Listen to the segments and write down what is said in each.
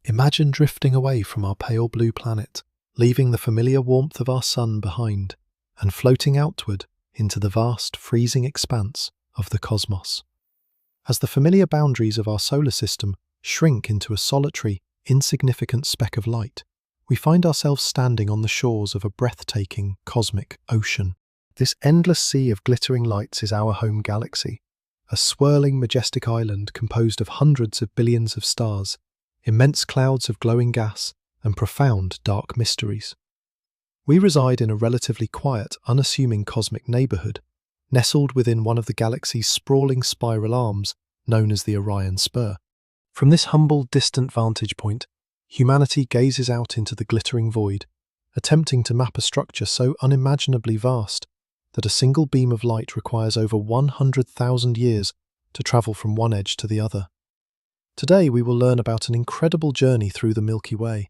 Imagine drifting away from our pale blue planet, leaving the familiar warmth of our sun behind, and floating outward into the vast, freezing expanse of the cosmos. As the familiar boundaries of our solar system shrink into a solitary, insignificant speck of light, we find ourselves standing on the shores of a breathtaking cosmic ocean. This endless sea of glittering lights is our home galaxy, a swirling, majestic island composed of hundreds of billions of stars, immense clouds of glowing gas, and profound dark mysteries. We reside in a relatively quiet, unassuming cosmic neighborhood, nestled within one of the galaxy's sprawling spiral arms, known as the Orion Spur. From this humble, distant vantage point, humanity gazes out into the glittering void, attempting to map a structure so unimaginably vast that a single beam of light requires over 100,000 years to travel from one edge to the other. Today we will learn about an incredible journey through the Milky Way.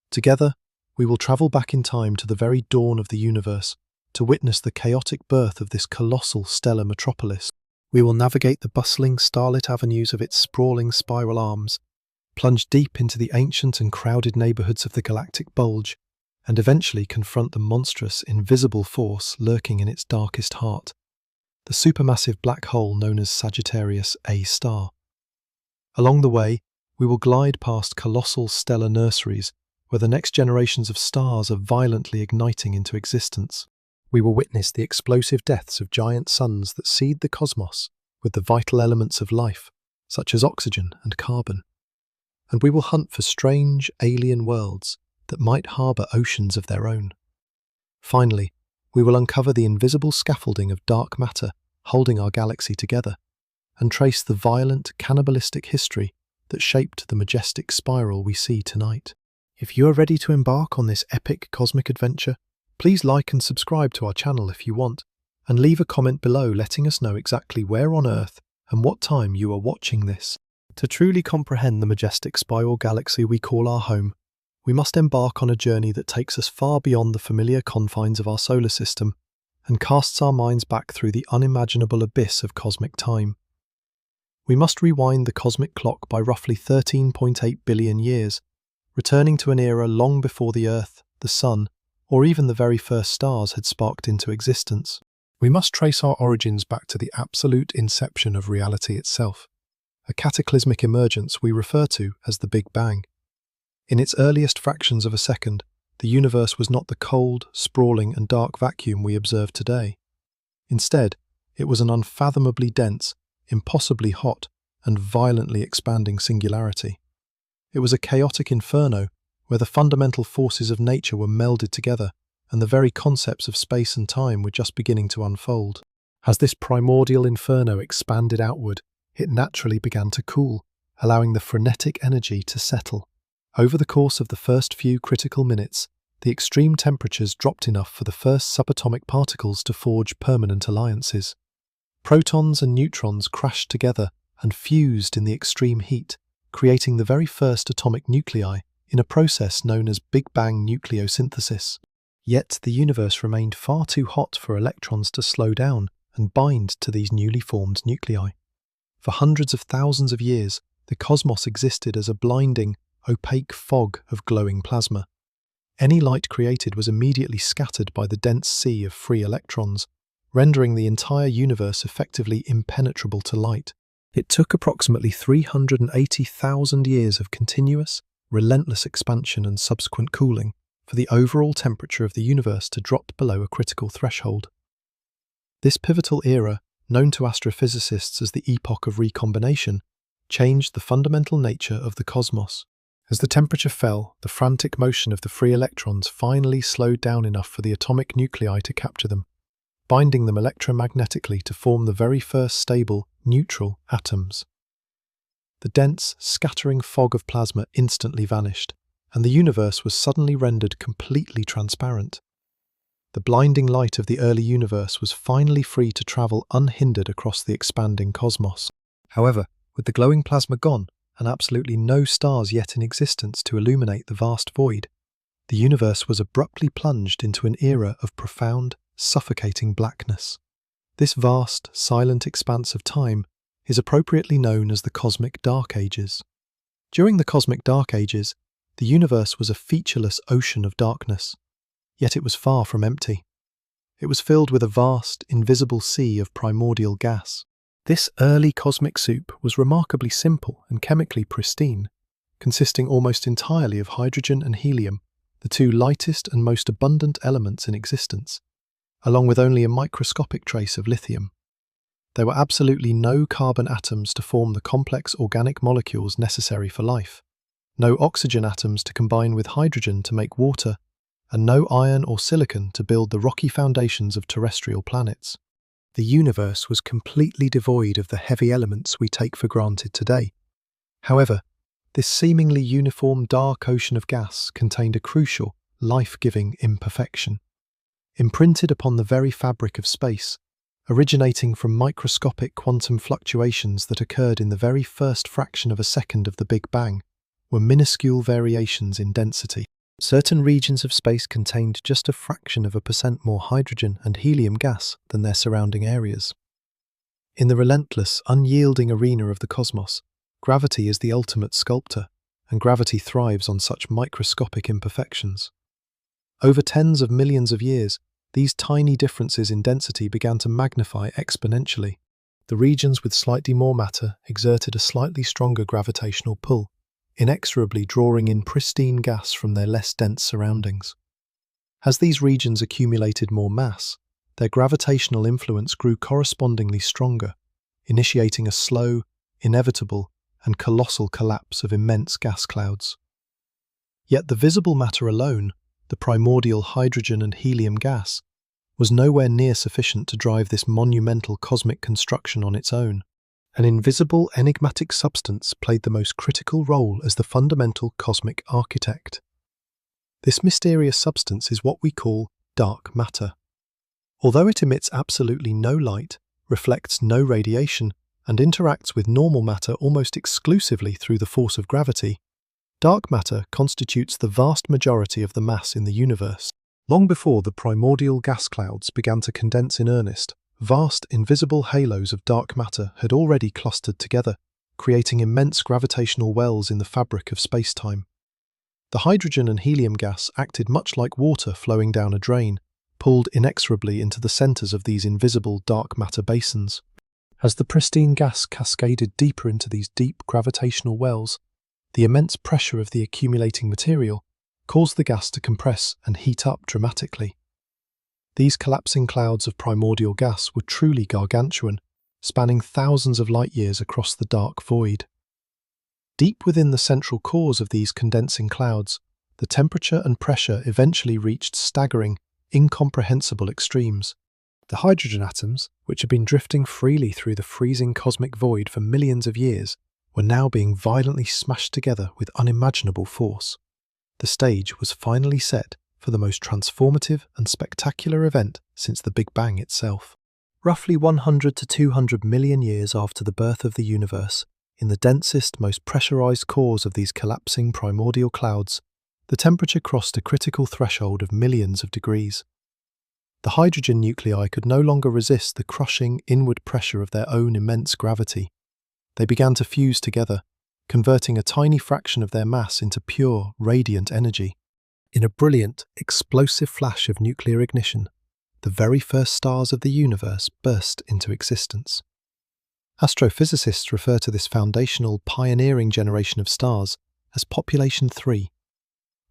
Together, we will travel back in time to the very dawn of the universe to witness the chaotic birth of this colossal stellar metropolis. We will navigate the bustling, starlit avenues of its sprawling spiral arms, plunge deep into the ancient and crowded neighborhoods of the Galactic Bulge, and eventually confront the monstrous, invisible force lurking in its darkest heart, the supermassive black hole known as Sagittarius A star. Along the way, we will glide past colossal stellar nurseries where the next generations of stars are violently igniting into existence. We will witness the explosive deaths of giant suns that seed the cosmos with the vital elements of life, such as oxygen and carbon. And we will hunt for strange, alien worlds that might harbour oceans of their own. Finally, we will uncover the invisible scaffolding of dark matter holding our galaxy together, and trace the violent, cannibalistic history that shaped the majestic spiral we see tonight. If you are ready to embark on this epic cosmic adventure, please like and subscribe to our channel if you want, and leave a comment below letting us know exactly where on Earth and what time you are watching this. To truly comprehend the majestic spiral galaxy we call our home, we must embark on a journey that takes us far beyond the familiar confines of our solar system and casts our minds back through the unimaginable abyss of cosmic time. We must rewind the cosmic clock by roughly 13.8 billion years, returning to an era long before the Earth, the Sun, or even the very first stars had sparked into existence. We must trace our origins back to the absolute inception of reality itself, a cataclysmic emergence we refer to as the Big Bang. In its earliest fractions of a second, the universe was not the cold, sprawling and dark vacuum we observe today. Instead, it was an unfathomably dense, impossibly hot, and violently expanding singularity. It was a chaotic inferno where the fundamental forces of nature were melded together and the very concepts of space and time were just beginning to unfold. As this primordial inferno expanded outward, it naturally began to cool, allowing the frenetic energy to settle. Over the course of the first few critical minutes, the extreme temperatures dropped enough for the first subatomic particles to forge permanent alliances. Protons and neutrons crashed together and fused in the extreme heat, creating the very first atomic nuclei in a process known as Big Bang nucleosynthesis. Yet the universe remained far too hot for electrons to slow down and bind to these newly formed nuclei. For hundreds of thousands of years, the cosmos existed as a blinding, opaque fog of glowing plasma. Any light created was immediately scattered by the dense sea of free electrons, rendering the entire universe effectively impenetrable to light. It took approximately 380,000 years of continuous, relentless expansion and subsequent cooling for the overall temperature of the universe to drop below a critical threshold. This pivotal era, known to astrophysicists as the epoch of recombination, changed the fundamental nature of the cosmos. As the temperature fell, the frantic motion of the free electrons finally slowed down enough for the atomic nuclei to capture them, binding them electromagnetically to form the very first stable, neutral atoms. The dense, scattering fog of plasma instantly vanished, and the universe was suddenly rendered completely transparent. The blinding light of the early universe was finally free to travel unhindered across the expanding cosmos. However, with the glowing plasma gone, and absolutely no stars yet in existence to illuminate the vast void, the universe was abruptly plunged into an era of profound, suffocating blackness. This vast, silent expanse of time is appropriately known as the Cosmic Dark Ages. During the cosmic dark ages, the universe was a featureless ocean of darkness, yet it was far from empty. It was filled with a vast, invisible sea of primordial gas. This early cosmic soup was remarkably simple and chemically pristine, consisting almost entirely of hydrogen and helium, the two lightest and most abundant elements in existence, along with only a microscopic trace of lithium. There were absolutely no carbon atoms to form the complex organic molecules necessary for life, no oxygen atoms to combine with hydrogen to make water, and no iron or silicon to build the rocky foundations of terrestrial planets. The universe was completely devoid of the heavy elements we take for granted today. However, this seemingly uniform dark ocean of gas contained a crucial, life-giving imperfection. Imprinted upon the very fabric of space, originating from microscopic quantum fluctuations that occurred in the very first fraction of a second of the Big Bang, were minuscule variations in density. Certain regions of space contained just a fraction of a percent more hydrogen and helium gas than their surrounding areas. In the relentless, unyielding arena of the cosmos, gravity is the ultimate sculptor, and gravity thrives on such microscopic imperfections. Over tens of millions of years, these tiny differences in density began to magnify exponentially. The regions with slightly more matter exerted a slightly stronger gravitational pull, inexorably drawing in pristine gas from their less dense surroundings. As these regions accumulated more mass, their gravitational influence grew correspondingly stronger, initiating a slow, inevitable, and colossal collapse of immense gas clouds. Yet the visible matter alone, the primordial hydrogen and helium gas, was nowhere near sufficient to drive this monumental cosmic construction on its own. An invisible, enigmatic substance played the most critical role as the fundamental cosmic architect. This mysterious substance is what we call dark matter. Although it emits absolutely no light, reflects no radiation, and interacts with normal matter almost exclusively through the force of gravity, dark matter constitutes the vast majority of the mass in the universe. Long before the primordial gas clouds began to condense in earnest, vast invisible halos of dark matter had already clustered together, creating immense gravitational wells in the fabric of space-time. The hydrogen and helium gas acted much like water flowing down a drain, pulled inexorably into the centers of these invisible dark matter basins. As the pristine gas cascaded deeper into these deep gravitational wells, the immense pressure of the accumulating material caused the gas to compress and heat up dramatically. These collapsing clouds of primordial gas were truly gargantuan, spanning thousands of light-years across the dark void. Deep within the central cores of these condensing clouds, the temperature and pressure eventually reached staggering, incomprehensible extremes. The hydrogen atoms, which had been drifting freely through the freezing cosmic void for millions of years, were now being violently smashed together with unimaginable force. The stage was finally set for the most transformative and spectacular event since the Big Bang itself. Roughly 100 to 200 million years after the birth of the universe, in the densest, most pressurized cores of these collapsing primordial clouds, the temperature crossed a critical threshold of millions of degrees. The hydrogen nuclei could no longer resist the crushing inward pressure of their own immense gravity. They began to fuse together, converting a tiny fraction of their mass into pure, radiant energy. In a brilliant, explosive flash of nuclear ignition, the very first stars of the universe burst into existence. Astrophysicists refer to this foundational, pioneering generation of stars as Population 3.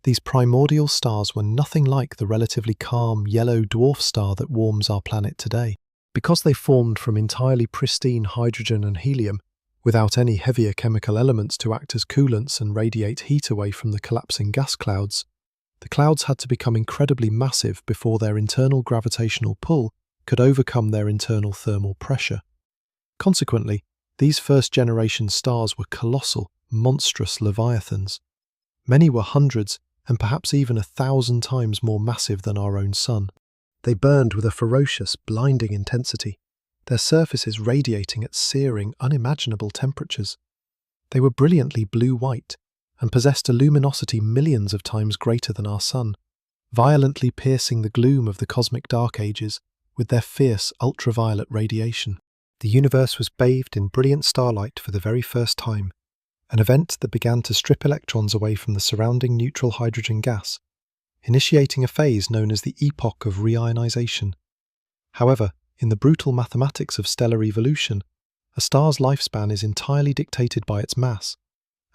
These primordial stars were nothing like the relatively calm, yellow dwarf star that warms our planet today. Because they formed from entirely pristine hydrogen and helium, without any heavier chemical elements to act as coolants and radiate heat away from the collapsing gas clouds, the clouds had to become incredibly massive before their internal gravitational pull could overcome their internal thermal pressure. Consequently, these first-generation stars were colossal, monstrous leviathans. Many were hundreds and perhaps even 1,000 times more massive than our own Sun. They burned with a ferocious, blinding intensity, their surfaces radiating at searing, unimaginable temperatures. They were brilliantly blue-white and possessed a luminosity millions of times greater than our Sun, violently piercing the gloom of the cosmic dark ages with their fierce ultraviolet radiation. The universe was bathed in brilliant starlight for the very first time, an event that began to strip electrons away from the surrounding neutral hydrogen gas, initiating a phase known as the epoch of reionization. However, in the brutal mathematics of stellar evolution, a star's lifespan is entirely dictated by its mass,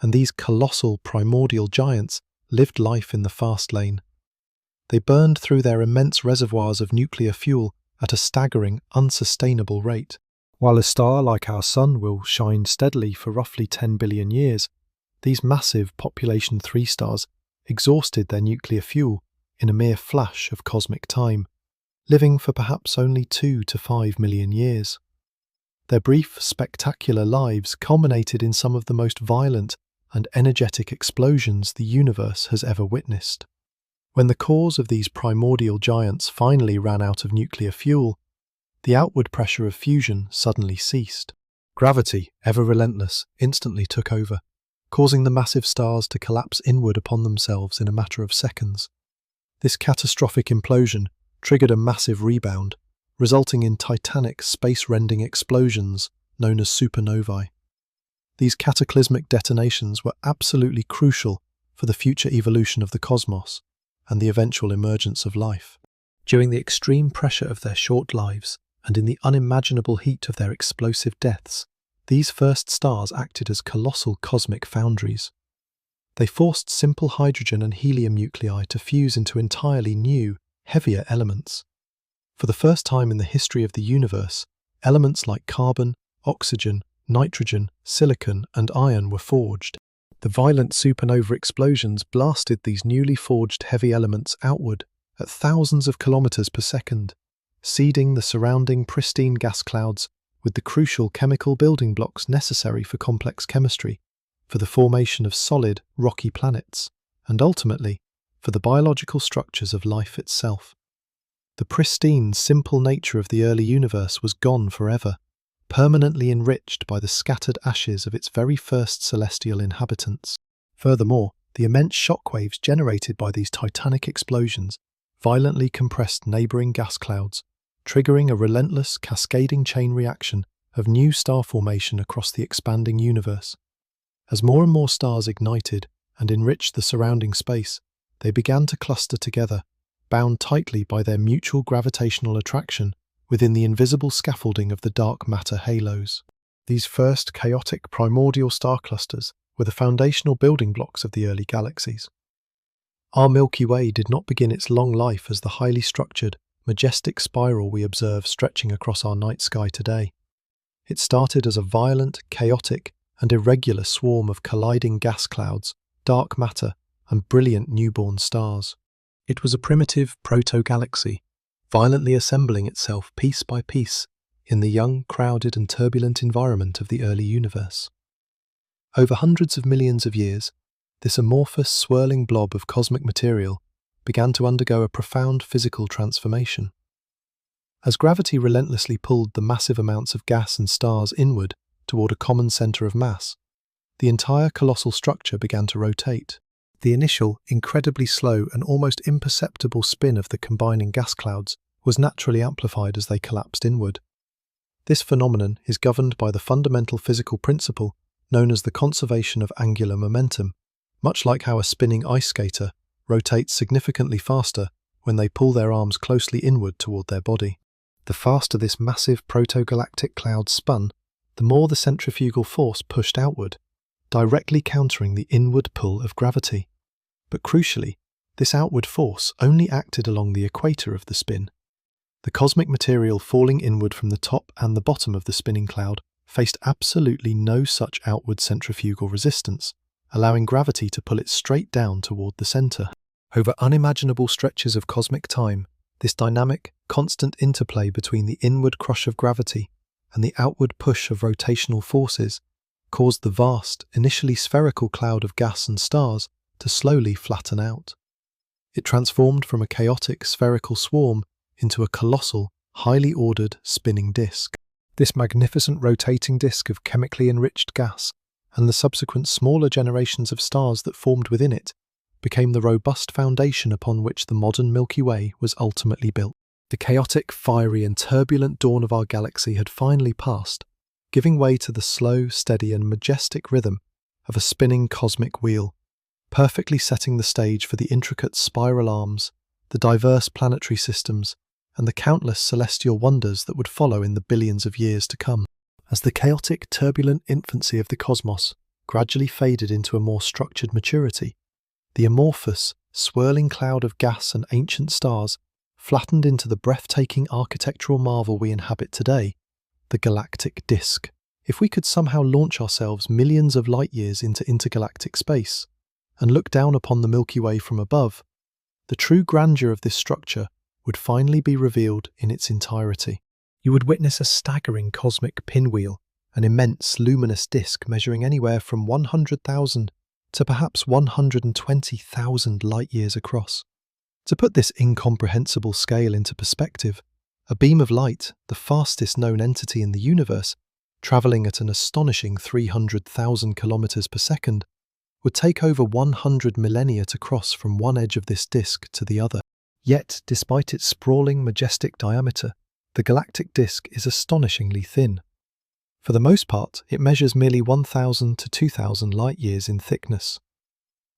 and these colossal primordial giants lived life in the fast lane. They burned through their immense reservoirs of nuclear fuel at a staggering, unsustainable rate. While a star like our Sun will shine steadily for roughly 10 billion years, these massive population 3 stars exhausted their nuclear fuel in a mere flash of cosmic time, living for perhaps only 2 to 5 million years. Their brief, spectacular lives culminated in some of the most violent and energetic explosions the universe has ever witnessed. When the cores of these primordial giants finally ran out of nuclear fuel, the outward pressure of fusion suddenly ceased. Gravity, ever relentless, instantly took over, causing the massive stars to collapse inward upon themselves in a matter of seconds. This catastrophic implosion triggered a massive rebound, resulting in titanic, space-rending explosions known as supernovae. These cataclysmic detonations were absolutely crucial for the future evolution of the cosmos and the eventual emergence of life. During the extreme pressure of their short lives and in the unimaginable heat of their explosive deaths, these first stars acted as colossal cosmic foundries. They forced simple hydrogen and helium nuclei to fuse into entirely new, heavier elements. For the first time in the history of the universe, elements like carbon, oxygen, nitrogen, silicon, and iron were forged. The violent supernova explosions blasted these newly forged heavy elements outward at thousands of kilometers per second, seeding the surrounding pristine gas clouds with the crucial chemical building blocks necessary for complex chemistry, for the formation of solid, rocky planets, and ultimately, for the biological structures of life itself. The pristine, simple nature of the early universe was gone forever, permanently enriched by the scattered ashes of its very first celestial inhabitants. Furthermore, the immense shockwaves generated by these titanic explosions violently compressed neighbouring gas clouds, triggering a relentless, cascading chain reaction of new star formation across the expanding universe. As more and more stars ignited and enriched the surrounding space, they began to cluster together, bound tightly by their mutual gravitational attraction within the invisible scaffolding of the dark matter halos. These first chaotic primordial star clusters were the foundational building blocks of the early galaxies. Our Milky Way did not begin its long life as the highly structured, majestic spiral we observe stretching across our night sky today. It started as a violent, chaotic, and irregular swarm of colliding gas clouds, dark matter, and brilliant newborn stars. It was a primitive proto-galaxy, violently assembling itself piece by piece in the young, crowded, and turbulent environment of the early universe. Over hundreds of millions of years, this amorphous, swirling blob of cosmic material began to undergo a profound physical transformation. As gravity relentlessly pulled the massive amounts of gas and stars inward toward a common center of mass, the entire colossal structure began to rotate. The initial, incredibly slow and almost imperceptible spin of the combining gas clouds was naturally amplified as they collapsed inward. This phenomenon is governed by the fundamental physical principle known as the conservation of angular momentum, much like how a spinning ice skater rotates significantly faster when they pull their arms closely inward toward their body. The faster this massive proto-galactic cloud spun, the more the centrifugal force pushed outward, directly countering the inward pull of gravity. But crucially, this outward force only acted along the equator of the spin. The cosmic material falling inward from the top and the bottom of the spinning cloud faced absolutely no such outward centrifugal resistance, allowing gravity to pull it straight down toward the center. Over unimaginable stretches of cosmic time, this dynamic, constant interplay between the inward crush of gravity and the outward push of rotational forces caused the vast, initially spherical cloud of gas and stars to slowly flatten out. It transformed from a chaotic spherical swarm into a colossal, highly ordered spinning disk. This magnificent rotating disk of chemically enriched gas and the subsequent smaller generations of stars that formed within it became the robust foundation upon which the modern Milky Way was ultimately built. The chaotic, fiery, and turbulent dawn of our galaxy had finally passed, giving way to the slow, steady, and majestic rhythm of a spinning cosmic wheel, perfectly setting the stage for the intricate spiral arms, the diverse planetary systems, and the countless celestial wonders that would follow in the billions of years to come. As the chaotic, turbulent infancy of the cosmos gradually faded into a more structured maturity, the amorphous, swirling cloud of gas and ancient stars flattened into the breathtaking architectural marvel we inhabit today, the galactic disk. If we could somehow launch ourselves millions of light years into intergalactic space and look down upon the Milky Way from above, the true grandeur of this structure would finally be revealed in its entirety. You would witness a staggering cosmic pinwheel, an immense luminous disk measuring anywhere from 100,000 to perhaps 120,000 light-years across. To put this incomprehensible scale into perspective, a beam of light, the fastest known entity in the universe, travelling at an astonishing 300,000 kilometers per second, would take over 100 millennia to cross from one edge of this disk to the other. Yet, despite its sprawling, majestic diameter, the galactic disk is astonishingly thin. For the most part, it measures merely 1,000 to 2,000 light-years in thickness.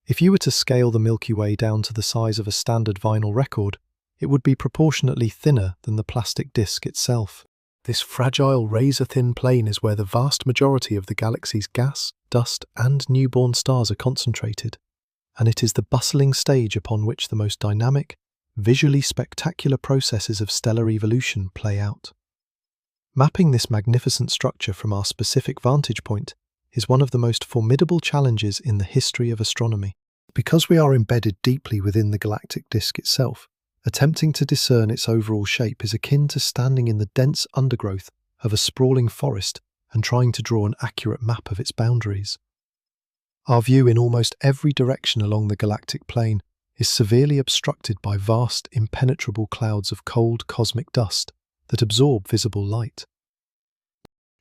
If you were to scale the Milky Way down to the size of a standard vinyl record, it would be proportionately thinner than the plastic disk itself. This fragile, razor-thin plane is where the vast majority of the galaxy's gas, dust, and newborn stars are concentrated, and it is the bustling stage upon which the most dynamic, visually spectacular processes of stellar evolution play out. Mapping this magnificent structure from our specific vantage point is one of the most formidable challenges in the history of astronomy. Because we are embedded deeply within the galactic disk itself, attempting to discern its overall shape is akin to standing in the dense undergrowth of a sprawling forest and trying to draw an accurate map of its boundaries. Our view in almost every direction along the galactic plane is severely obstructed by vast, impenetrable clouds of cold cosmic dust that absorb visible light.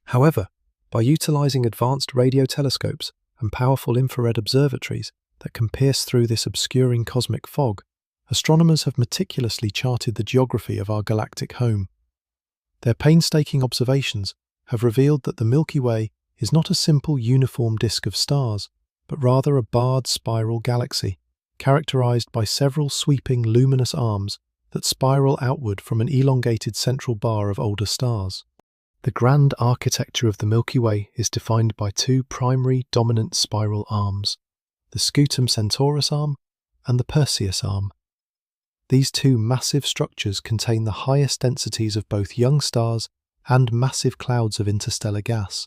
However, by utilizing advanced radio telescopes and powerful infrared observatories that can pierce through this obscuring cosmic fog, astronomers have meticulously charted the geography of our galactic home. Their painstaking observations have revealed that the Milky Way is not a simple uniform disk of stars, but rather a barred spiral galaxy, characterized by several sweeping luminous arms that spiral outward from an elongated central bar of older stars. The grand architecture of the Milky Way is defined by two primary dominant spiral arms, the Scutum Centaurus arm and the Perseus arm. These two massive structures contain the highest densities of both young stars and massive clouds of interstellar gas,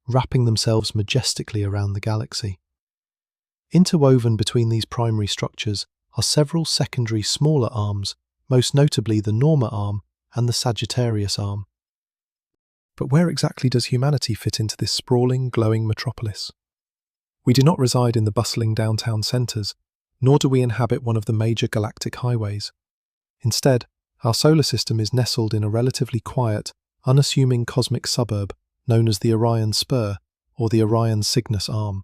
wrapping themselves majestically around the galaxy. Interwoven between these primary structures are several secondary smaller arms, most notably the Norma arm and the Sagittarius arm. But where exactly does humanity fit into this sprawling, glowing metropolis? We do not reside in the bustling downtown centres, nor do we inhabit one of the major galactic highways. Instead, our solar system is nestled in a relatively quiet, unassuming cosmic suburb known as the Orion Spur or the Orion Cygnus arm.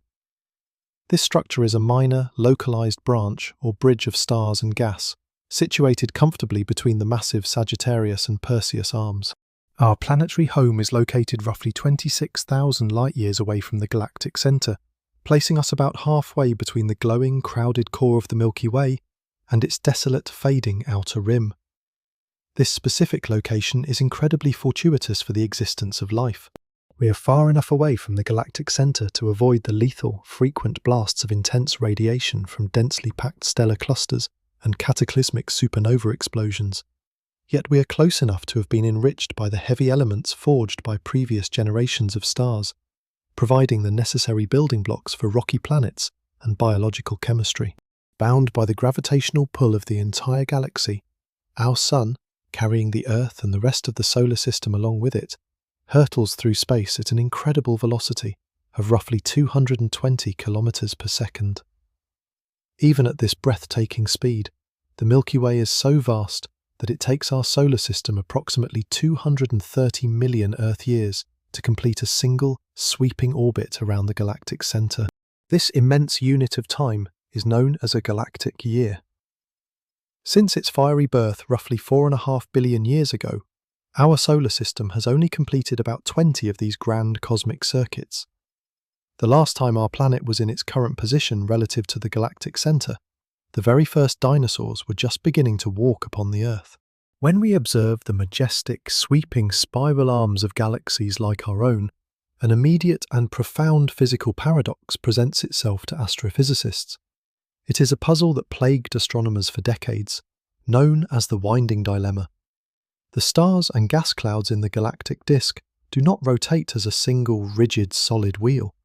This structure is a minor, localized branch or bridge of stars and gas, situated comfortably between the massive Sagittarius and Perseus arms. Our planetary home is located roughly 26,000 light-years away from the galactic centre, placing us about halfway between the glowing, crowded core of the Milky Way and its desolate, fading outer rim. This specific location is incredibly fortuitous for the existence of life. We are far enough away from the galactic centre to avoid the lethal, frequent blasts of intense radiation from densely packed stellar clusters and cataclysmic supernova explosions. Yet we are close enough to have been enriched by the heavy elements forged by previous generations of stars, providing the necessary building blocks for rocky planets and biological chemistry. Bound by the gravitational pull of the entire galaxy, our Sun, carrying the Earth and the rest of the solar system along with it, hurtles through space at an incredible velocity of roughly 220 kilometers per second. Even at this breathtaking speed, the Milky Way is so vast that it takes our solar system approximately 230 million Earth years to complete a single, sweeping orbit around the galactic centre. This immense unit of time is known as a galactic year. Since its fiery birth roughly 4.5 billion years ago, our solar system has only completed about 20 of these grand cosmic circuits. The last time our planet was in its current position relative to the galactic centre, the very first dinosaurs were just beginning to walk upon the Earth. When we observe the majestic, sweeping spiral arms of galaxies like our own, an immediate and profound physical paradox presents itself to astrophysicists. It is a puzzle that plagued astronomers for decades, known as the winding dilemma. The stars and gas clouds in the galactic disk do not rotate as a single, rigid, solid wheel.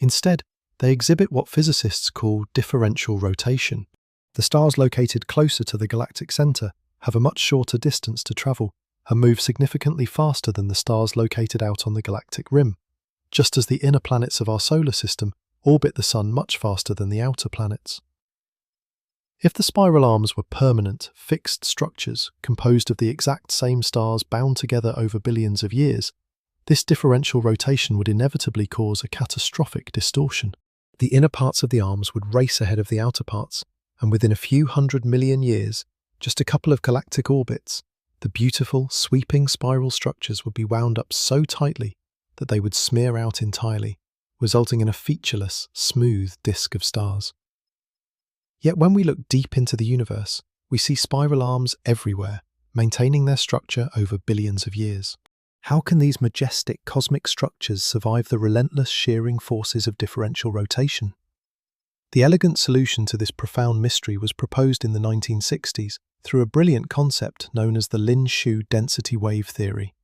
Instead, they exhibit what physicists call differential rotation. The stars located closer to the galactic centre have a much shorter distance to travel and move significantly faster than the stars located out on the galactic rim, just as the inner planets of our solar system orbit the Sun much faster than the outer planets. If the spiral arms were permanent, fixed structures composed of the exact same stars bound together over billions of years, this differential rotation would inevitably cause a catastrophic distortion. The inner parts of the arms would race ahead of the outer parts, and within a few 100 million years, just a couple of galactic orbits, the beautiful, sweeping spiral structures would be wound up so tightly that they would smear out entirely, resulting in a featureless, smooth disk of stars. Yet when we look deep into the universe, we see spiral arms everywhere, maintaining their structure over billions of years. How can these majestic cosmic structures survive the relentless shearing forces of differential rotation? The elegant solution to this profound mystery was proposed in the 1960s through a brilliant concept known as the Lin-Shu density wave theory.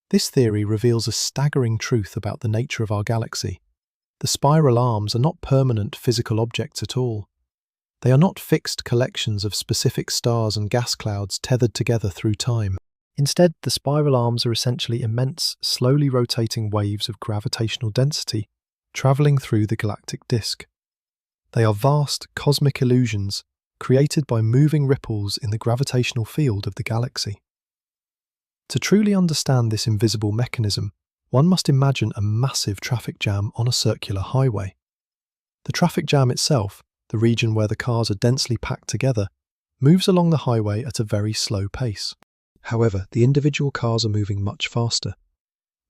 This theory reveals a staggering truth about the nature of our galaxy. The spiral arms are not permanent physical objects at all. They are not fixed collections of specific stars and gas clouds tethered together through time. Instead, the spiral arms are essentially immense, slowly rotating waves of gravitational density travelling through the galactic disk. They are vast, cosmic illusions created by moving ripples in the gravitational field of the galaxy. To truly understand this invisible mechanism, one must imagine a massive traffic jam on a circular highway. The traffic jam itself, the region where the cars are densely packed together, moves along the highway at a very slow pace. However, the individual cars are moving much faster.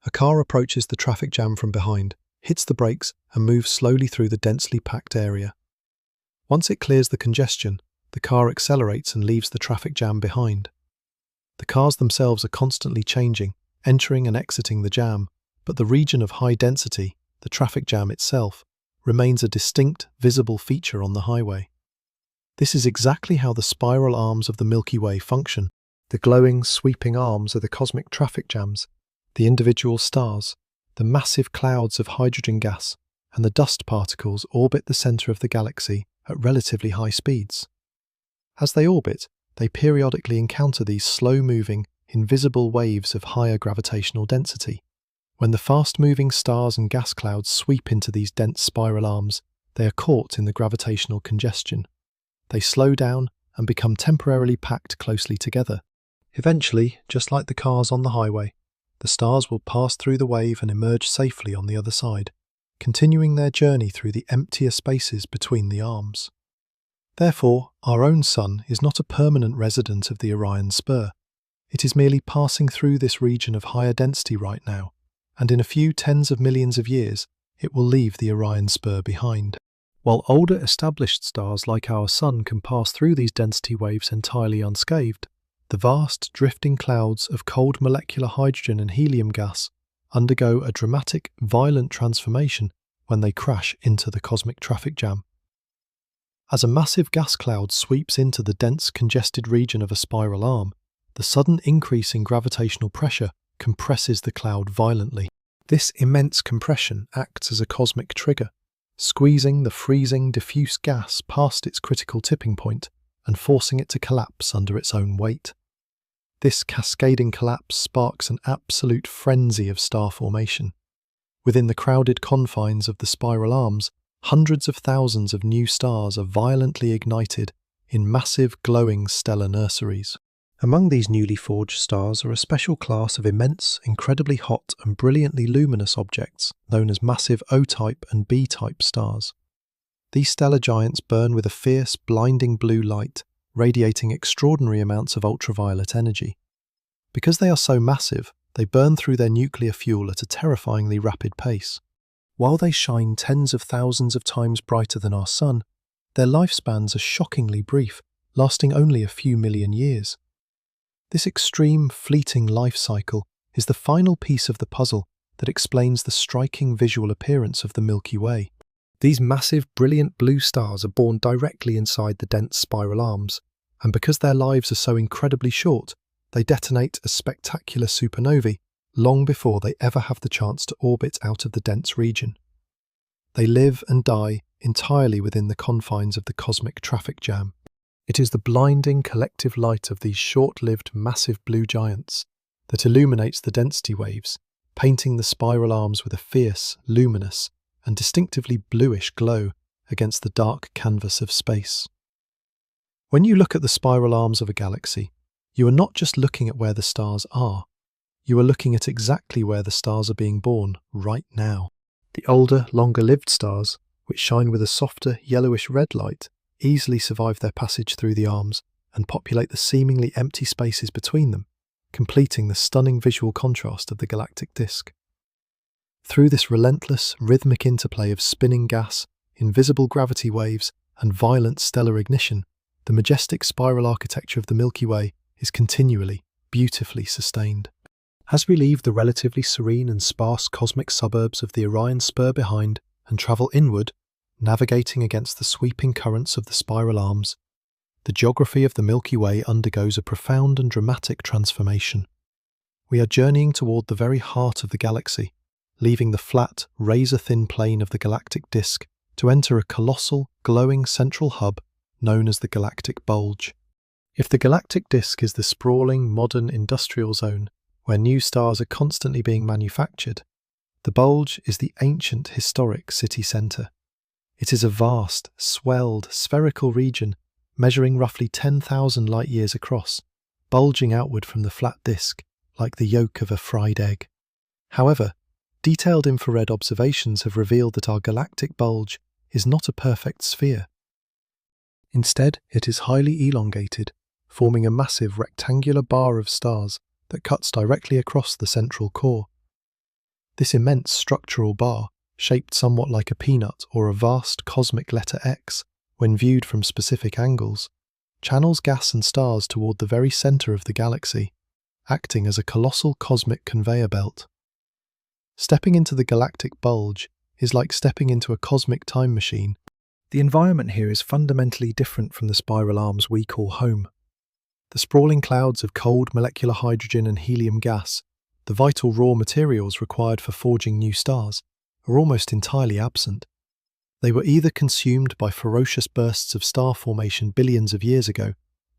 A car approaches the traffic jam from behind, hits the brakes, and moves slowly through the densely packed area. Once it clears the congestion, the car accelerates and leaves the traffic jam behind. The cars themselves are constantly changing, entering and exiting the jam, but the region of high density, the traffic jam itself, remains a distinct, visible feature on the highway. This is exactly how the spiral arms of the Milky Way function. The glowing, sweeping arms are the cosmic traffic jams, the individual stars, the massive clouds of hydrogen gas, and the dust particles orbit the centre of the galaxy at relatively high speeds. As they orbit, they periodically encounter these slow-moving, invisible waves of higher gravitational density. When the fast-moving stars and gas clouds sweep into these dense spiral arms, they are caught in the gravitational congestion. They slow down and become temporarily packed closely together. Eventually, just like the cars on the highway, the stars will pass through the wave and emerge safely on the other side, continuing their journey through the emptier spaces between the arms. Therefore, our own Sun is not a permanent resident of the Orion Spur. It is merely passing through this region of higher density right now, and in a few tens of millions of years, it will leave the Orion Spur behind. While older established stars like our Sun can pass through these density waves entirely unscathed, the vast drifting clouds of cold molecular hydrogen and helium gas undergo a dramatic, violent transformation when they crash into the cosmic traffic jam. As a massive gas cloud sweeps into the dense, congested region of a spiral arm, the sudden increase in gravitational pressure compresses the cloud violently. This immense compression acts as a cosmic trigger, squeezing the freezing, diffuse gas past its critical tipping point and forcing it to collapse under its own weight. This cascading collapse sparks an absolute frenzy of star formation. Within the crowded confines of the spiral arms, hundreds of thousands of new stars are violently ignited in massive glowing stellar nurseries. Among these newly forged stars are a special class of immense, incredibly hot and brilliantly luminous objects known as massive O-type and B-type stars. These stellar giants burn with a fierce, blinding blue light, radiating extraordinary amounts of ultraviolet energy. Because they are so massive, they burn through their nuclear fuel at a terrifyingly rapid pace. While they shine tens of thousands of times brighter than our Sun, their lifespans are shockingly brief, lasting only a few million years. This extreme, fleeting life cycle is the final piece of the puzzle that explains the striking visual appearance of the Milky Way. These massive, brilliant blue stars are born directly inside the dense spiral arms, and because their lives are so incredibly short, they detonate as spectacular supernovae long before they ever have the chance to orbit out of the dense region. They live and die entirely within the confines of the cosmic traffic jam. It is the blinding collective light of these short-lived massive blue giants that illuminates the density waves, painting the spiral arms with a fierce, luminous, and distinctively bluish glow against the dark canvas of space. When you look at the spiral arms of a galaxy, you are not just looking at where the stars are, you are looking at exactly where the stars are being born right now. The older, longer-lived stars, which shine with a softer, yellowish-red light, easily survive their passage through the arms and populate the seemingly empty spaces between them, completing the stunning visual contrast of the galactic disk. Through this relentless, rhythmic interplay of spinning gas, invisible gravity waves, and violent stellar ignition, the majestic spiral architecture of the Milky Way is continually, beautifully sustained. As we leave the relatively serene and sparse cosmic suburbs of the Orion Spur behind and travel inward, navigating against the sweeping currents of the spiral arms, the geography of the Milky Way undergoes a profound and dramatic transformation. We are journeying toward the very heart of the galaxy, leaving the flat, razor-thin plane of the galactic disk to enter a colossal, glowing central hub known as the Galactic Bulge. If the galactic disk is the sprawling, modern industrial zone where new stars are constantly being manufactured, the bulge is the ancient, historic city centre. It is a vast, swelled, spherical region measuring roughly 10,000 light-years across, bulging outward from the flat disk like the yolk of a fried egg. However, detailed infrared observations have revealed that our galactic bulge is not a perfect sphere. Instead, it is highly elongated, forming a massive rectangular bar of stars that cuts directly across the central core. This immense structural bar, shaped somewhat like a peanut or a vast cosmic letter X when viewed from specific angles, channels gas and stars toward the very centre of the galaxy, acting as a colossal cosmic conveyor belt. Stepping into the galactic bulge is like stepping into a cosmic time machine. The environment here is fundamentally different from the spiral arms we call home. The sprawling clouds of cold molecular hydrogen and helium gas, the vital raw materials required for forging new stars, are almost entirely absent. They were either consumed by ferocious bursts of star formation billions of years ago,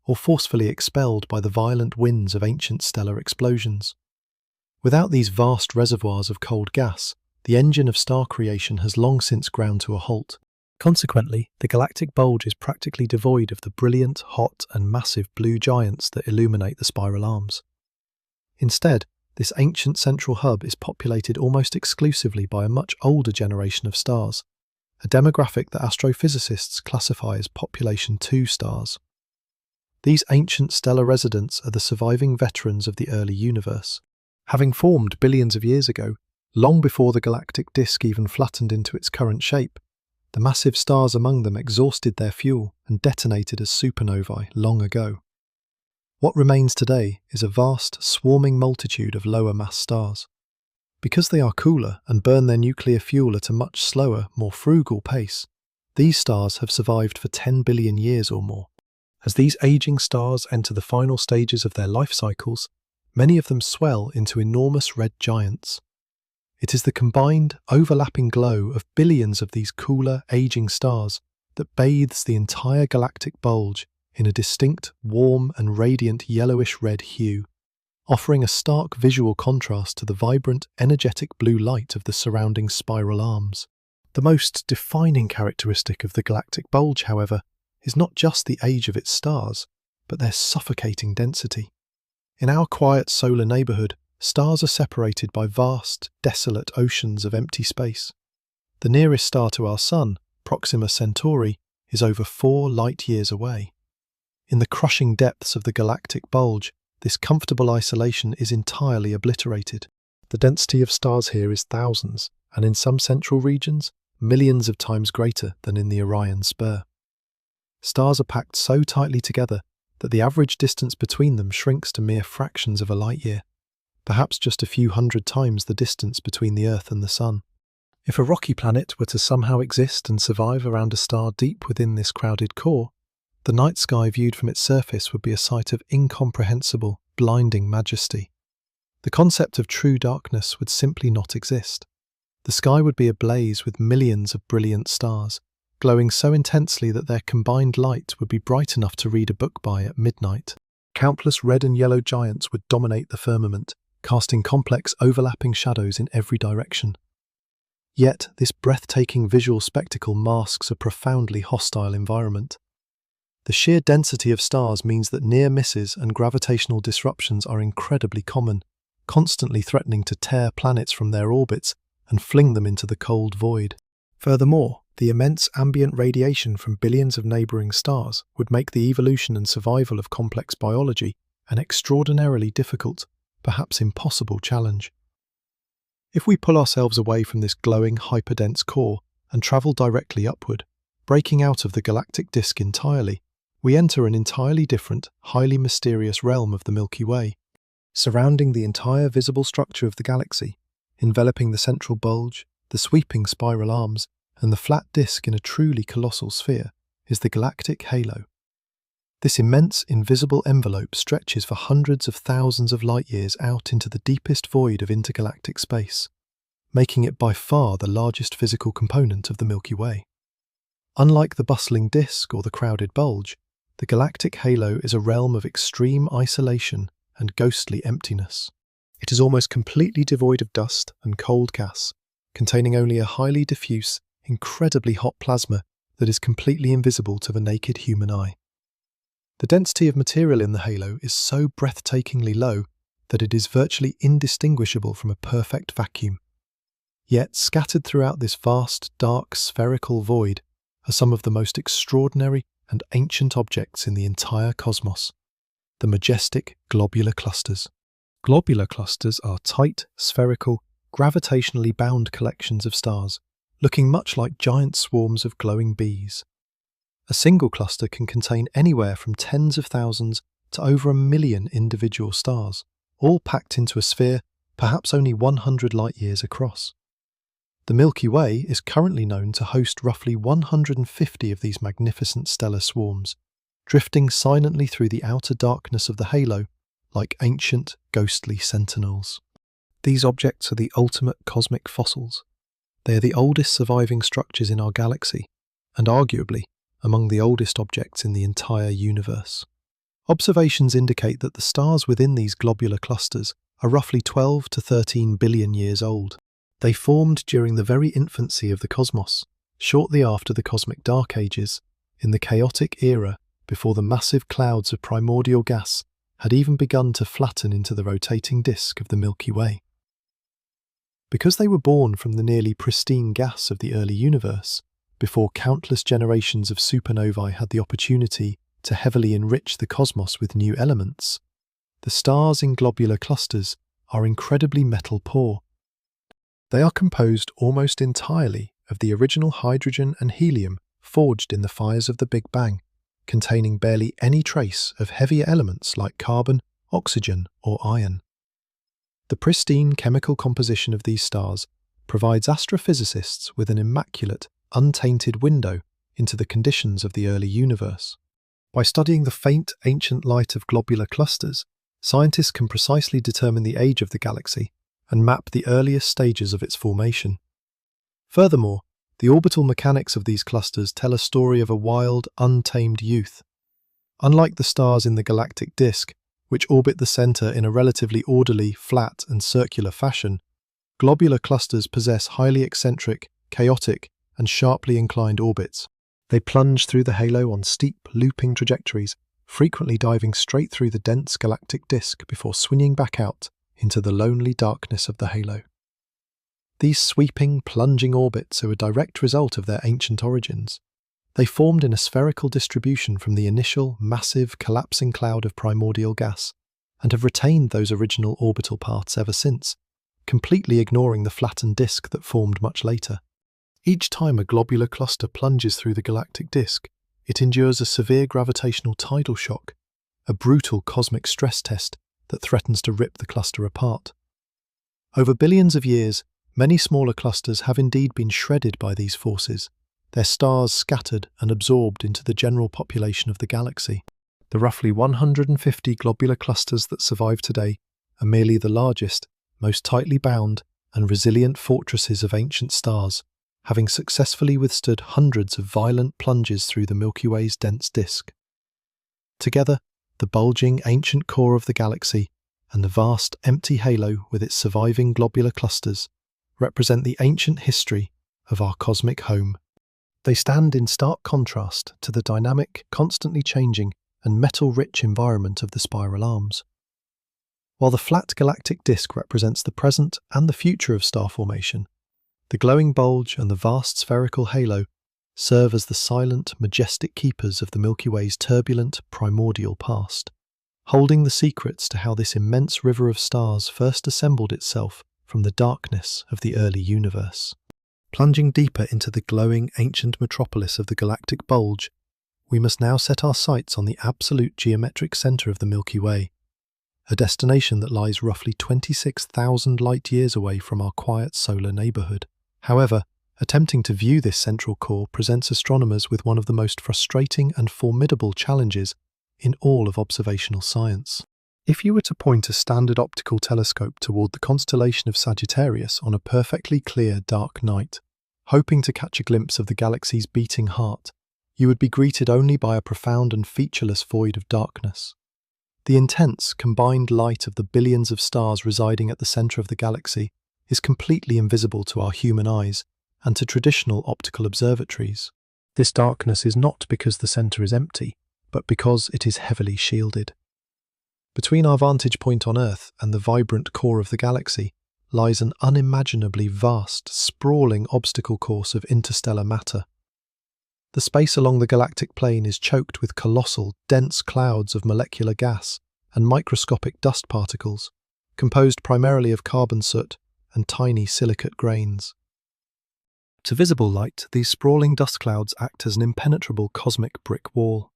or forcefully expelled by the violent winds of ancient stellar explosions. Without these vast reservoirs of cold gas, the engine of star creation has long since ground to a halt. Consequently, the galactic bulge is practically devoid of the brilliant, hot, and massive blue giants that illuminate the spiral arms. Instead, this ancient central hub is populated almost exclusively by a much older generation of stars, a demographic that astrophysicists classify as population 2 stars. These ancient stellar residents are the surviving veterans of the early universe. Having formed billions of years ago, long before the galactic disk even flattened into its current shape, the massive stars among them exhausted their fuel and detonated as supernovae long ago. What remains today is a vast, swarming multitude of lower-mass stars. Because they are cooler and burn their nuclear fuel at a much slower, more frugal pace, these stars have survived for 10 billion years or more. As these aging stars enter the final stages of their life cycles, many of them swell into enormous red giants. It is the combined, overlapping glow of billions of these cooler, aging stars that bathes the entire galactic bulge in a distinct, warm and radiant yellowish-red hue, offering a stark visual contrast to the vibrant, energetic blue light of the surrounding spiral arms. The most defining characteristic of the galactic bulge, however, is not just the age of its stars, but their suffocating density. In our quiet solar neighbourhood, stars are separated by vast, desolate oceans of empty space. The nearest star to our Sun, Proxima Centauri, is over 4 light-years away. In the crushing depths of the galactic bulge, this comfortable isolation is entirely obliterated. The density of stars here is thousands, and in some central regions, millions of times greater than in the Orion Spur. Stars are packed so tightly together that the average distance between them shrinks to mere fractions of a light-year, perhaps just a few hundred times the distance between the Earth and the Sun. If a rocky planet were to somehow exist and survive around a star deep within this crowded core, the night sky viewed from its surface would be a sight of incomprehensible, blinding majesty. The concept of true darkness would simply not exist. The sky would be ablaze with millions of brilliant stars, glowing so intensely that their combined light would be bright enough to read a book by at midnight. Countless red and yellow giants would dominate the firmament, casting complex overlapping shadows in every direction. Yet, this breathtaking visual spectacle masks a profoundly hostile environment. The sheer density of stars means that near misses and gravitational disruptions are incredibly common, constantly threatening to tear planets from their orbits and fling them into the cold void. Furthermore, the immense ambient radiation from billions of neighbouring stars would make the evolution and survival of complex biology an extraordinarily difficult, perhaps impossible challenge. If we pull ourselves away from this glowing, hyperdense core and travel directly upward, breaking out of the galactic disk entirely, we enter an entirely different, highly mysterious realm of the Milky Way. Surrounding the entire visible structure of the galaxy, enveloping the central bulge, the sweeping spiral arms, and the flat disk in a truly colossal sphere, is the galactic halo. This immense, invisible envelope stretches for hundreds of thousands of light-years out into the deepest void of intergalactic space, making it by far the largest physical component of the Milky Way. Unlike the bustling disk or the crowded bulge, the galactic halo is a realm of extreme isolation and ghostly emptiness. It is almost completely devoid of dust and cold gas, containing only a highly diffuse, incredibly hot plasma that is completely invisible to the naked human eye. The density of material in the halo is so breathtakingly low that it is virtually indistinguishable from a perfect vacuum. Yet, scattered throughout this vast, dark, spherical void are some of the most extraordinary and ancient objects in the entire cosmos: the majestic globular clusters. Globular clusters are tight, spherical, gravitationally bound collections of stars, looking much like giant swarms of glowing bees. A single cluster can contain anywhere from tens of thousands to over 1 million individual stars, all packed into a sphere perhaps only 100 light-years across. The Milky Way is currently known to host roughly 150 of these magnificent stellar swarms, drifting silently through the outer darkness of the halo like ancient, ghostly sentinels. These objects are the ultimate cosmic fossils. They are the oldest surviving structures in our galaxy, and arguably among the oldest objects in the entire universe. Observations indicate that the stars within these globular clusters are roughly 12 to 13 billion years old. They formed during the very infancy of the cosmos, shortly after the cosmic dark ages, in the chaotic era before the massive clouds of primordial gas had even begun to flatten into the rotating disk of the Milky Way. Because they were born from the nearly pristine gas of the early universe, before countless generations of supernovae had the opportunity to heavily enrich the cosmos with new elements, the stars in globular clusters are incredibly metal-poor. They are composed almost entirely of the original hydrogen and helium forged in the fires of the Big Bang, containing barely any trace of heavier elements like carbon, oxygen, or iron. The pristine chemical composition of these stars provides astrophysicists with an immaculate, untainted window into the conditions of the early universe. By studying the faint, ancient light of globular clusters, scientists can precisely determine the age of the galaxy and map the earliest stages of its formation. Furthermore, the orbital mechanics of these clusters tell a story of a wild, untamed youth. Unlike the stars in the galactic disk, which orbit the center in a relatively orderly, flat, and circular fashion, globular clusters possess highly eccentric, chaotic, and sharply inclined orbits. They plunge through the halo on steep, looping trajectories, frequently diving straight through the dense galactic disk before swinging back out into the lonely darkness of the halo. These sweeping, plunging orbits are a direct result of their ancient origins. They formed in a spherical distribution from the initial, massive, collapsing cloud of primordial gas, and have retained those original orbital paths ever since, completely ignoring the flattened disk that formed much later. Each time a globular cluster plunges through the galactic disk, it endures a severe gravitational tidal shock, a brutal cosmic stress test that threatens to rip the cluster apart. Over billions of years, many smaller clusters have indeed been shredded by these forces, their stars scattered and absorbed into the general population of the galaxy. The roughly 150 globular clusters that survive today are merely the largest, most tightly bound, and resilient fortresses of ancient stars, having successfully withstood hundreds of violent plunges through the Milky Way's dense disk. Together, the bulging ancient core of the galaxy and the vast empty halo with its surviving globular clusters represent the ancient history of our cosmic home. They stand in stark contrast to the dynamic, constantly changing, and metal-rich environment of the spiral arms. While the flat galactic disk represents the present and the future of star formation, the glowing bulge and the vast spherical halo serve as the silent, majestic keepers of the Milky Way's turbulent, primordial past, holding the secrets to how this immense river of stars first assembled itself from the darkness of the early universe. Plunging deeper into the glowing, ancient metropolis of the Galactic Bulge, we must now set our sights on the absolute geometric centre of the Milky Way, a destination that lies roughly 26,000 light-years away from our quiet solar neighbourhood. However, attempting to view this central core presents astronomers with one of the most frustrating and formidable challenges in all of observational science. If you were to point a standard optical telescope toward the constellation of Sagittarius on a perfectly clear, dark night, hoping to catch a glimpse of the galaxy's beating heart, you would be greeted only by a profound and featureless void of darkness. The intense, combined light of the billions of stars residing at the centre of the galaxy is completely invisible to our human eyes and to traditional optical observatories. This darkness is not because the centre is empty, but because it is heavily shielded. Between our vantage point on Earth and the vibrant core of the galaxy lies an unimaginably vast, sprawling obstacle course of interstellar matter. The space along the galactic plane is choked with colossal, dense clouds of molecular gas and microscopic dust particles, composed primarily of carbon soot and tiny silicate grains. To visible light, these sprawling dust clouds act as an impenetrable cosmic brick wall.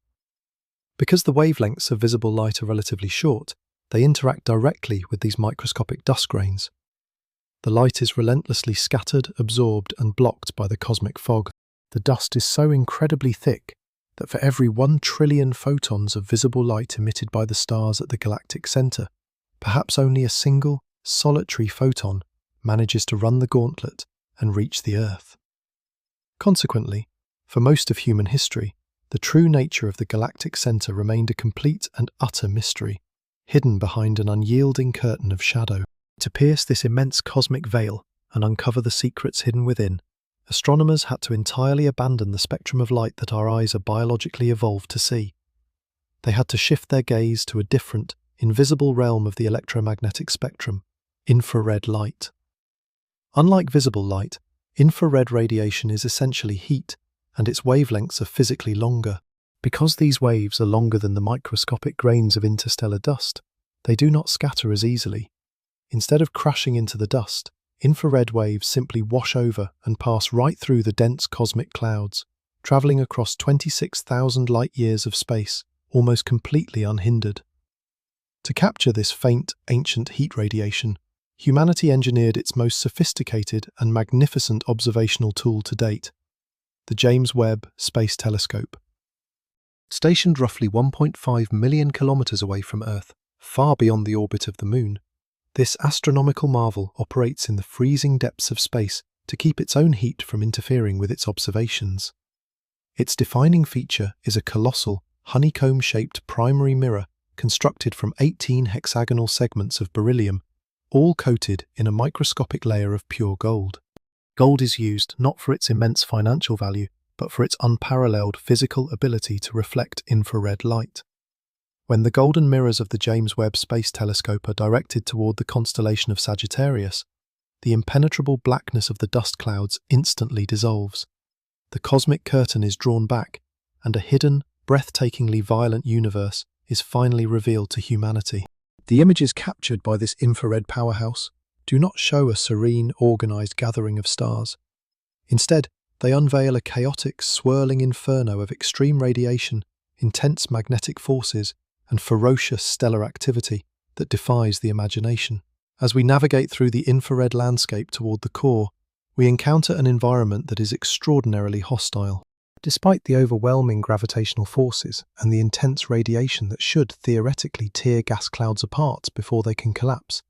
Because the wavelengths of visible light are relatively short, they interact directly with these microscopic dust grains. The light is relentlessly scattered, absorbed, and blocked by the cosmic fog. The dust is so incredibly thick that for every 1 trillion photons of visible light emitted by the stars at the galactic centre, perhaps only a single, solitary photon manages to run the gauntlet and reach the Earth. Consequently, for most of human history, the true nature of the galactic centre remained a complete and utter mystery, hidden behind an unyielding curtain of shadow. To pierce this immense cosmic veil and uncover the secrets hidden within, astronomers had to entirely abandon the spectrum of light that our eyes are biologically evolved to see. They had to shift their gaze to a different, invisible realm of the electromagnetic spectrum, infrared light. Unlike visible light, infrared radiation is essentially heat, and its wavelengths are physically longer. Because these waves are longer than the microscopic grains of interstellar dust, they do not scatter as easily. Instead of crashing into the dust, infrared waves simply wash over and pass right through the dense cosmic clouds, travelling across 26,000 light-years of space, almost completely unhindered. To capture this faint, ancient heat radiation, humanity engineered its most sophisticated and magnificent observational tool to date, the James Webb Space Telescope. Stationed roughly 1.5 million kilometres away from Earth, far beyond the orbit of the Moon, this astronomical marvel operates in the freezing depths of space to keep its own heat from interfering with its observations. Its defining feature is a colossal, honeycomb-shaped primary mirror constructed from 18 hexagonal segments of beryllium, all coated in a microscopic layer of pure gold. Gold is used not for its immense financial value, but for its unparalleled physical ability to reflect infrared light. When the golden mirrors of the James Webb Space Telescope are directed toward the constellation of Sagittarius, the impenetrable blackness of the dust clouds instantly dissolves. The cosmic curtain is drawn back, and a hidden, breathtakingly violent universe is finally revealed to humanity. The images captured by this infrared powerhouse, do not show a serene, organized gathering of stars. Instead, they unveil a chaotic, swirling inferno of extreme radiation, intense magnetic forces, and ferocious stellar activity that defies the imagination. As we navigate through the infrared landscape toward the core, we encounter an environment that is extraordinarily hostile. Despite the overwhelming gravitational forces and the intense radiation that should theoretically tear gas clouds apart before they can collapse,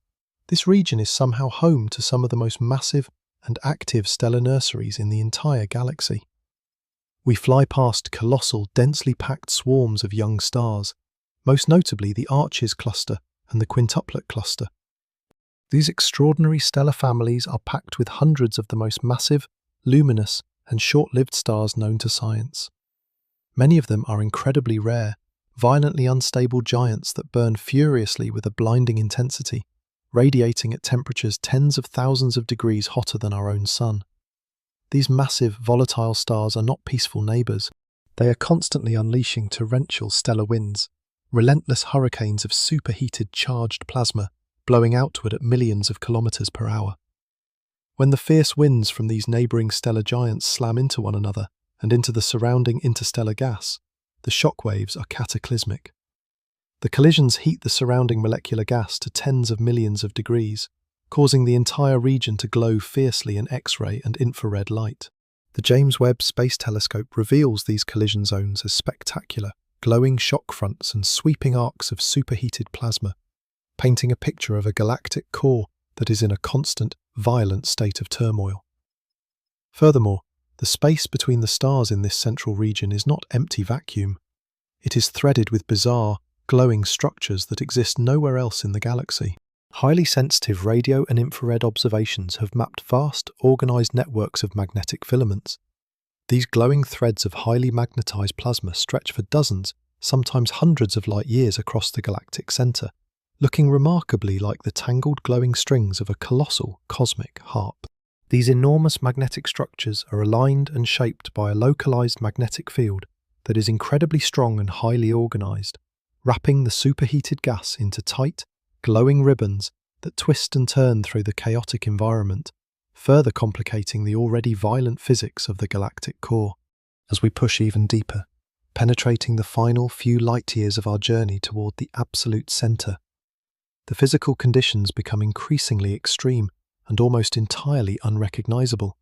this region is somehow home to some of the most massive and active stellar nurseries in the entire galaxy. We fly past colossal, densely packed swarms of young stars, most notably the Arches cluster and the Quintuplet cluster. These extraordinary stellar families are packed with hundreds of the most massive, luminous, and short-lived stars known to science. Many of them are incredibly rare, violently unstable giants that burn furiously with a blinding intensity, radiating at temperatures tens of thousands of degrees hotter than our own sun. These massive, volatile stars are not peaceful neighbours. They are constantly unleashing torrential stellar winds, relentless hurricanes of superheated charged plasma blowing outward at millions of kilometres per hour. When the fierce winds from these neighbouring stellar giants slam into one another and into the surrounding interstellar gas, the shock waves are cataclysmic. The collisions heat the surrounding molecular gas to tens of millions of degrees, causing the entire region to glow fiercely in X-ray and infrared light. The James Webb Space Telescope reveals these collision zones as spectacular, glowing shock fronts and sweeping arcs of superheated plasma, painting a picture of a galactic core that is in a constant, violent state of turmoil. Furthermore, the space between the stars in this central region is not empty vacuum. It is threaded with bizarre, glowing structures that exist nowhere else in the galaxy. Highly sensitive radio and infrared observations have mapped vast, organised networks of magnetic filaments. These glowing threads of highly magnetised plasma stretch for dozens, sometimes hundreds of light years across the galactic centre, looking remarkably like the tangled glowing strings of a colossal cosmic harp. These enormous magnetic structures are aligned and shaped by a localised magnetic field that is incredibly strong and highly organised, wrapping the superheated gas into tight, glowing ribbons that twist and turn through the chaotic environment, further complicating the already violent physics of the galactic core. As we push even deeper, penetrating the final few light years of our journey toward the absolute centre, the physical conditions become increasingly extreme and almost entirely unrecognisable.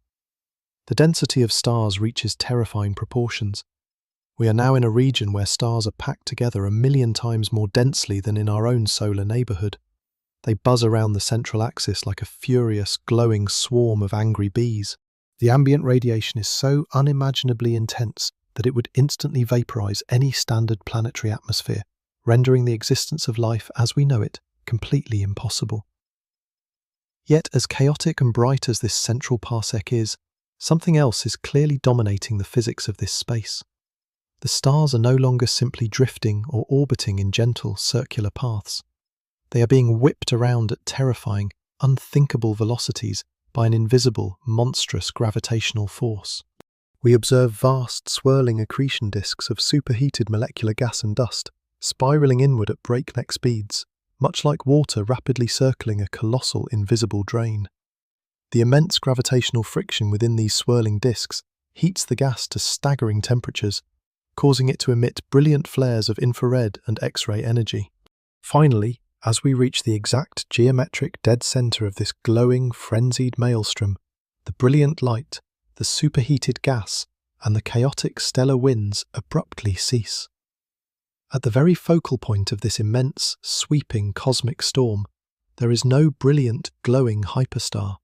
The density of stars reaches terrifying proportions. We are now in a region where stars are packed together 1,000,000 times more densely than in our own solar neighbourhood. They buzz around the central axis like a furious, glowing swarm of angry bees. The ambient radiation is so unimaginably intense that it would instantly vaporise any standard planetary atmosphere, rendering the existence of life as we know it completely impossible. Yet, as chaotic and bright as this central parsec is, something else is clearly dominating the physics of this space. The stars are no longer simply drifting or orbiting in gentle, circular paths. They are being whipped around at terrifying, unthinkable velocities by an invisible, monstrous gravitational force. We observe vast, swirling accretion disks of superheated molecular gas and dust, spiralling inward at breakneck speeds, much like water rapidly circling a colossal invisible drain. The immense gravitational friction within these swirling disks heats the gas to staggering temperatures, causing it to emit brilliant flares of infrared and X-ray energy. Finally, as we reach the exact geometric dead centre of this glowing, frenzied maelstrom, the brilliant light, the superheated gas, and the chaotic stellar winds abruptly cease. At the very focal point of this immense, sweeping cosmic storm, there is no brilliant, glowing hyperstar.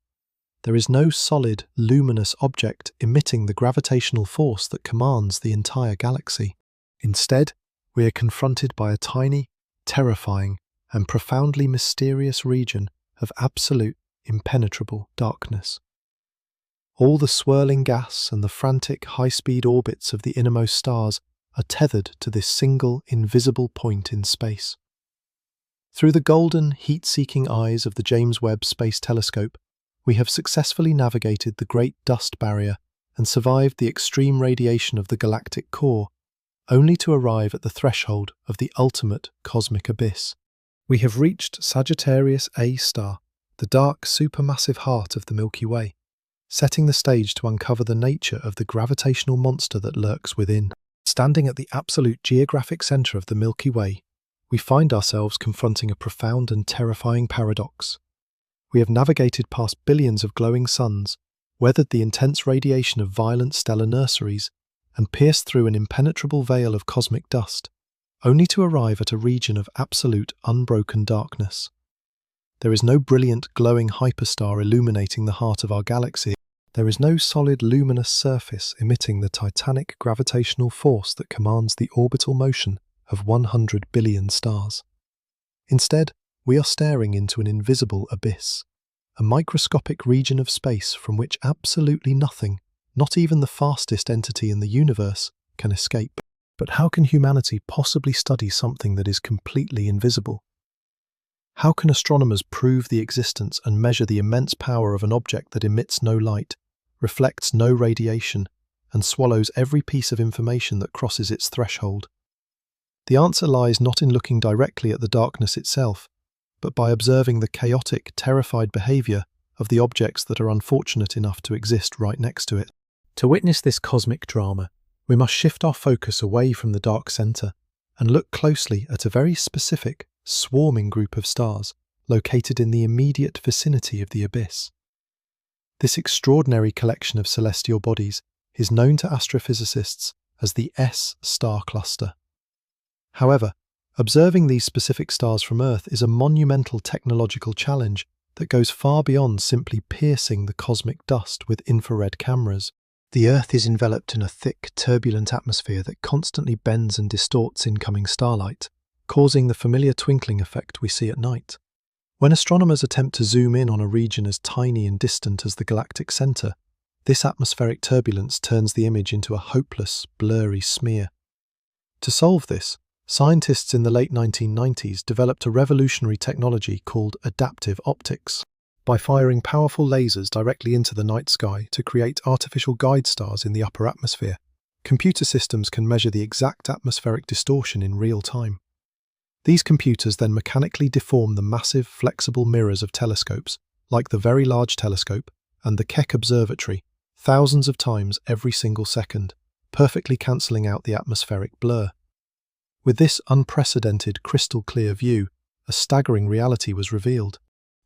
There is no solid, luminous object emitting the gravitational force that commands the entire galaxy. Instead, we are confronted by a tiny, terrifying, and profoundly mysterious region of absolute, impenetrable darkness. All the swirling gas and the frantic, high-speed orbits of the innermost stars are tethered to this single, invisible point in space. Through the golden, heat-seeking eyes of the James Webb Space Telescope, we have successfully navigated the Great Dust Barrier and survived the extreme radiation of the galactic core, only to arrive at the threshold of the ultimate cosmic abyss. We have reached Sagittarius A star, the dark supermassive heart of the Milky Way, setting the stage to uncover the nature of the gravitational monster that lurks within. Standing at the absolute geographic centre of the Milky Way, we find ourselves confronting a profound and terrifying paradox. We have navigated past billions of glowing suns, weathered the intense radiation of violent stellar nurseries, and pierced through an impenetrable veil of cosmic dust, only to arrive at a region of absolute, unbroken darkness. There is no brilliant, glowing hyperstar illuminating the heart of our galaxy. There is no solid, luminous surface emitting the titanic gravitational force that commands the orbital motion of 100 billion stars. Instead, we are staring into an invisible abyss, a microscopic region of space from which absolutely nothing, not even the fastest entity in the universe, can escape. But how can humanity possibly study something that is completely invisible? How can astronomers prove the existence and measure the immense power of an object that emits no light, reflects no radiation, and swallows every piece of information that crosses its threshold? The answer lies not in looking directly at the darkness itself, but by observing the chaotic, terrified behaviour of the objects that are unfortunate enough to exist right next to it. To witness this cosmic drama, we must shift our focus away from the dark centre and look closely at a very specific, swarming group of stars located in the immediate vicinity of the abyss. This extraordinary collection of celestial bodies is known to astrophysicists as the S star cluster. However, observing these specific stars from Earth is a monumental technological challenge that goes far beyond simply piercing the cosmic dust with infrared cameras. The Earth is enveloped in a thick, turbulent atmosphere that constantly bends and distorts incoming starlight, causing the familiar twinkling effect we see at night. When astronomers attempt to zoom in on a region as tiny and distant as the galactic centre, this atmospheric turbulence turns the image into a hopeless, blurry smear. To solve this, scientists in the late 1990s developed a revolutionary technology called adaptive optics. By firing powerful lasers directly into the night sky to create artificial guide stars in the upper atmosphere, computer systems can measure the exact atmospheric distortion in real time. These computers then mechanically deform the massive, flexible mirrors of telescopes, like the Very Large Telescope and the Keck Observatory, thousands of times every single second, perfectly cancelling out the atmospheric blur. With this unprecedented, crystal-clear view, a staggering reality was revealed.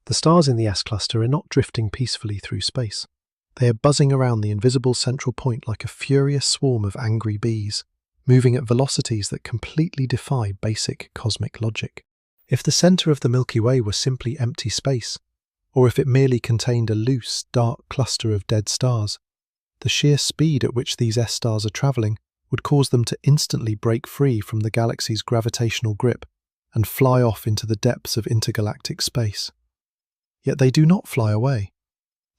The stars in the S cluster are not drifting peacefully through space. They are buzzing around the invisible central point like a furious swarm of angry bees, moving at velocities that completely defy basic cosmic logic. If the centre of the Milky Way were simply empty space, or if it merely contained a loose, dark cluster of dead stars, the sheer speed at which these S stars are travelling would cause them to instantly break free from the galaxy's gravitational grip and fly off into the depths of intergalactic space. Yet they do not fly away.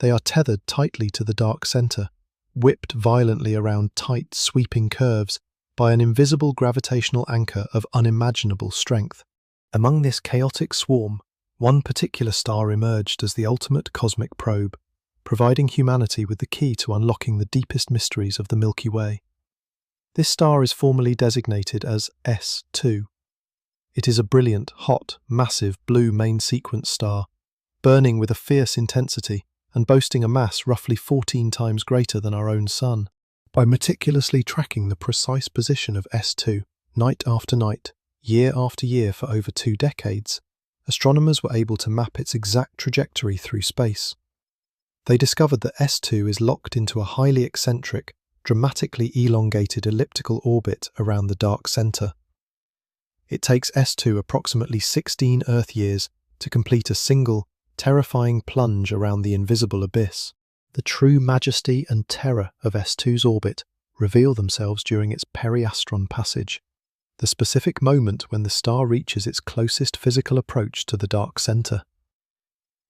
They are tethered tightly to the dark centre, whipped violently around tight, sweeping curves by an invisible gravitational anchor of unimaginable strength. Among this chaotic swarm, one particular star emerged as the ultimate cosmic probe, providing humanity with the key to unlocking the deepest mysteries of the Milky Way. This star is formally designated as S2. It is a brilliant, hot, massive blue main sequence star, burning with a fierce intensity and boasting a mass roughly 14 times greater than our own Sun. By meticulously tracking the precise position of S2 night after night, year after year for over 2 decades, astronomers were able to map its exact trajectory through space. They discovered that S2 is locked into a highly eccentric, dramatically elongated elliptical orbit around the dark centre. It takes S2 approximately 16 Earth years to complete a single, terrifying plunge around the invisible abyss. The true majesty and terror of S2's orbit reveal themselves during its periastron passage, the specific moment when the star reaches its closest physical approach to the dark centre.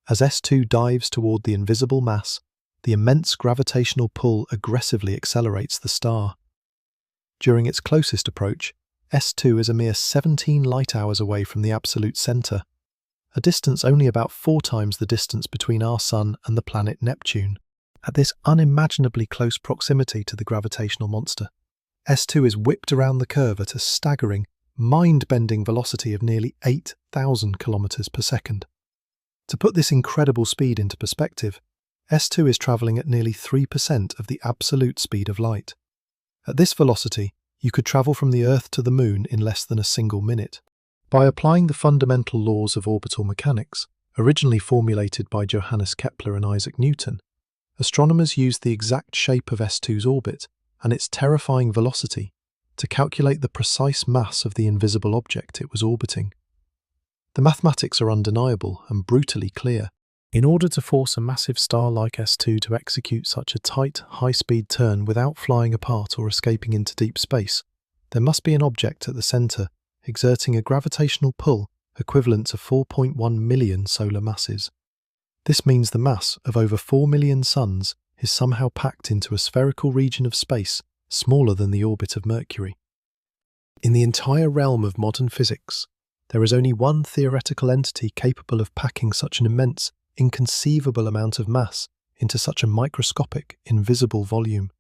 As S2 dives toward the invisible mass, the immense gravitational pull aggressively accelerates the star. During its closest approach, S2 is a mere 17 light-hours away from the absolute centre, a distance only about 4 times the distance between our Sun and the planet Neptune. At this unimaginably close proximity to the gravitational monster, S2 is whipped around the curve at a staggering, mind-bending velocity of nearly 8,000 kilometers per second. To put this incredible speed into perspective, S2 is travelling at nearly 3% of the absolute speed of light. At this velocity, you could travel from the Earth to the Moon in less than a single minute. By applying the fundamental laws of orbital mechanics, originally formulated by Johannes Kepler and Isaac Newton, astronomers used the exact shape of S2's orbit and its terrifying velocity to calculate the precise mass of the invisible object it was orbiting. The mathematics are undeniable and brutally clear. In order to force a massive star like S2 to execute such a tight, high-speed turn without flying apart or escaping into deep space, there must be an object at the centre exerting a gravitational pull equivalent to 4.1 million solar masses. This means the mass of over 4 million suns is somehow packed into a spherical region of space smaller than the orbit of Mercury. In the entire realm of modern physics, there is only one theoretical entity capable of packing such an immense, inconceivable amount of mass into such a microscopic, invisible volume.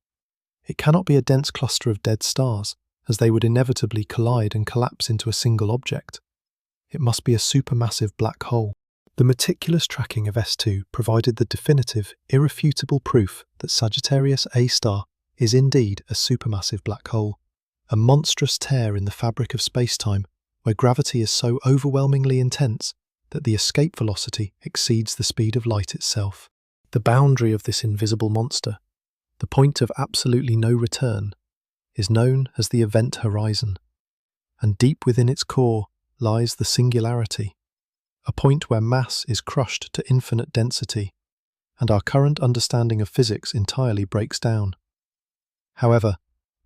It cannot be a dense cluster of dead stars, as they would inevitably collide and collapse into a single object. It must be a supermassive black hole. The meticulous tracking of S2 provided the definitive, irrefutable proof that Sagittarius A star is indeed a supermassive black hole, a monstrous tear in the fabric of space-time where gravity is so overwhelmingly intense that the escape velocity exceeds the speed of light itself. The boundary of this invisible monster, the point of absolutely no return, is known as the event horizon, and deep within its core lies the singularity, a point where mass is crushed to infinite density, and our current understanding of physics entirely breaks down. However,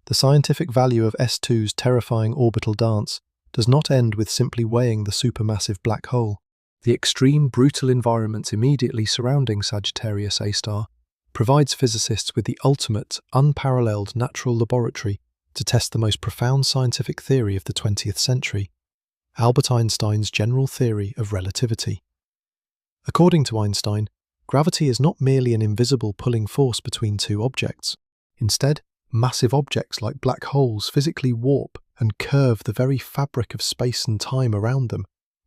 the scientific value of S2's terrifying orbital dance does not end with simply weighing the supermassive black hole. The extreme, brutal environment immediately surrounding Sagittarius A star provides physicists with the ultimate, unparalleled natural laboratory to test the most profound scientific theory of the 20th century, Albert Einstein's general theory of relativity. According to Einstein, gravity is not merely an invisible pulling force between two objects. Instead, massive objects like black holes physically warp and curve the very fabric of space and time around them,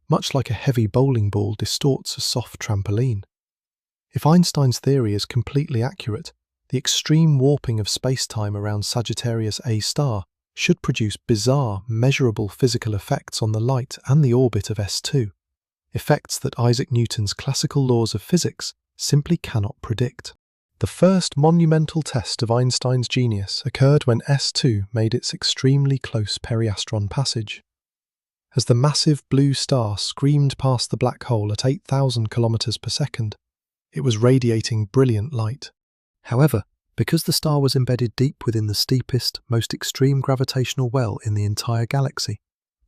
much like a heavy bowling ball distorts a soft trampoline. If Einstein's theory is completely accurate, the extreme warping of space-time around Sagittarius A star should produce bizarre, measurable physical effects on the light and the orbit of S2, effects that Isaac Newton's classical laws of physics simply cannot predict. The first monumental test of Einstein's genius occurred when S2 made its extremely close periastron passage. As the massive blue star screamed past the black hole at 8,000 kilometers per second, it was radiating brilliant light. However, because the star was embedded deep within the steepest, most extreme gravitational well in the entire galaxy,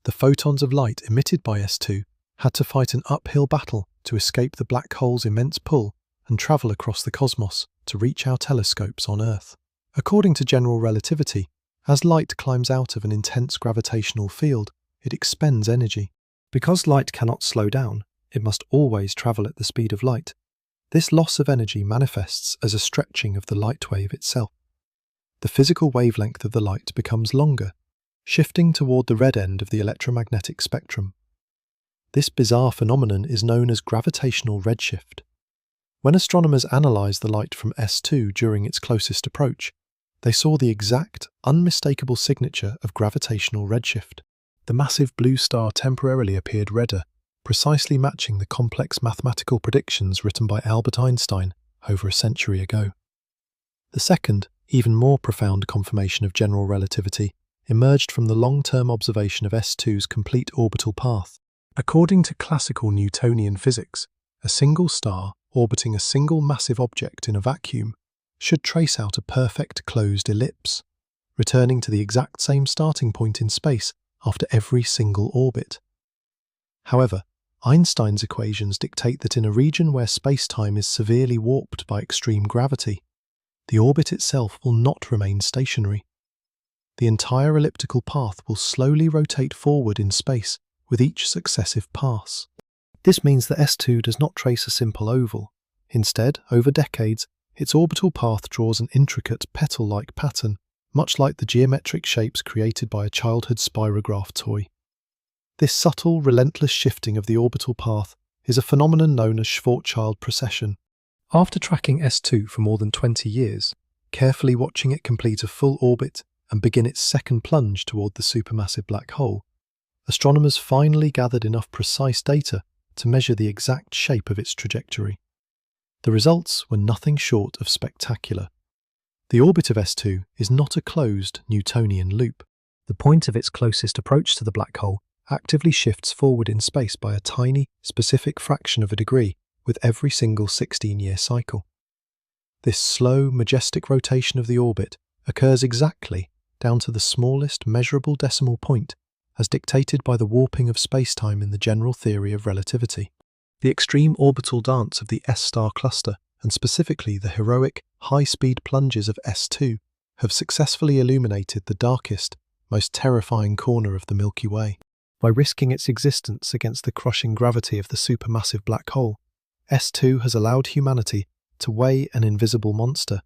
the photons of light emitted by S2 had to fight an uphill battle to escape the black hole's immense pull and travel across the cosmos to reach our telescopes on Earth. According to general relativity, as light climbs out of an intense gravitational field, it expends energy. Because light cannot slow down, it must always travel at the speed of light. This loss of energy manifests as a stretching of the light wave itself. The physical wavelength of the light becomes longer, shifting toward the red end of the electromagnetic spectrum. This bizarre phenomenon is known as gravitational redshift. When astronomers analysed the light from S2 during its closest approach, they saw the exact, unmistakable signature of gravitational redshift. The massive blue star temporarily appeared redder, precisely matching the complex mathematical predictions written by Albert Einstein over a century ago. The second, even more profound confirmation of general relativity emerged from the long-term observation of S2's complete orbital path. According to classical Newtonian physics, a single star orbiting a single massive object in a vacuum should trace out a perfect closed ellipse, returning to the exact same starting point in space after every single orbit. However, Einstein's equations dictate that in a region where space-time is severely warped by extreme gravity, the orbit itself will not remain stationary. The entire elliptical path will slowly rotate forward in space with each successive pass. This means that S2 does not trace a simple oval. Instead, over decades, its orbital path draws an intricate petal-like pattern, much like the geometric shapes created by a childhood spirograph toy. This subtle, relentless shifting of the orbital path is a phenomenon known as Schwarzschild precession. After tracking S2 for more than 20 years, carefully watching it complete a full orbit and begin its second plunge toward the supermassive black hole, astronomers finally gathered enough precise data to measure the exact shape of its trajectory. The results were nothing short of spectacular. The orbit of S2 is not a closed Newtonian loop. The point of its closest approach to the black hole actively shifts forward in space by a tiny, specific fraction of a degree with every single 16-year cycle. This slow, majestic rotation of the orbit occurs exactly down to the smallest measurable decimal point, as dictated by the warping of spacetime in the general theory of relativity. The extreme orbital dance of the S-star cluster, and specifically the heroic, high-speed plunges of S2, have successfully illuminated the darkest, most terrifying corner of the Milky Way. By risking its existence against the crushing gravity of the supermassive black hole, S2 has allowed humanity to weigh an invisible monster,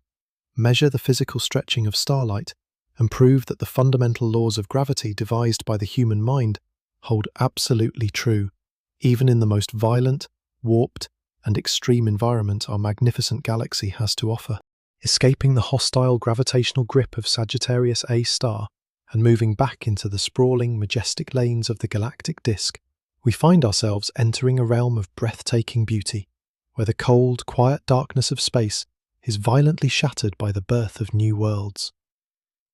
measure the physical stretching of starlight, and prove that the fundamental laws of gravity devised by the human mind hold absolutely true, even in the most violent, warped, and extreme environment our magnificent galaxy has to offer. Escaping the hostile gravitational grip of Sagittarius A star and moving back into the sprawling, majestic lanes of the galactic disk, we find ourselves entering a realm of breathtaking beauty, where the cold, quiet darkness of space is violently shattered by the birth of new worlds.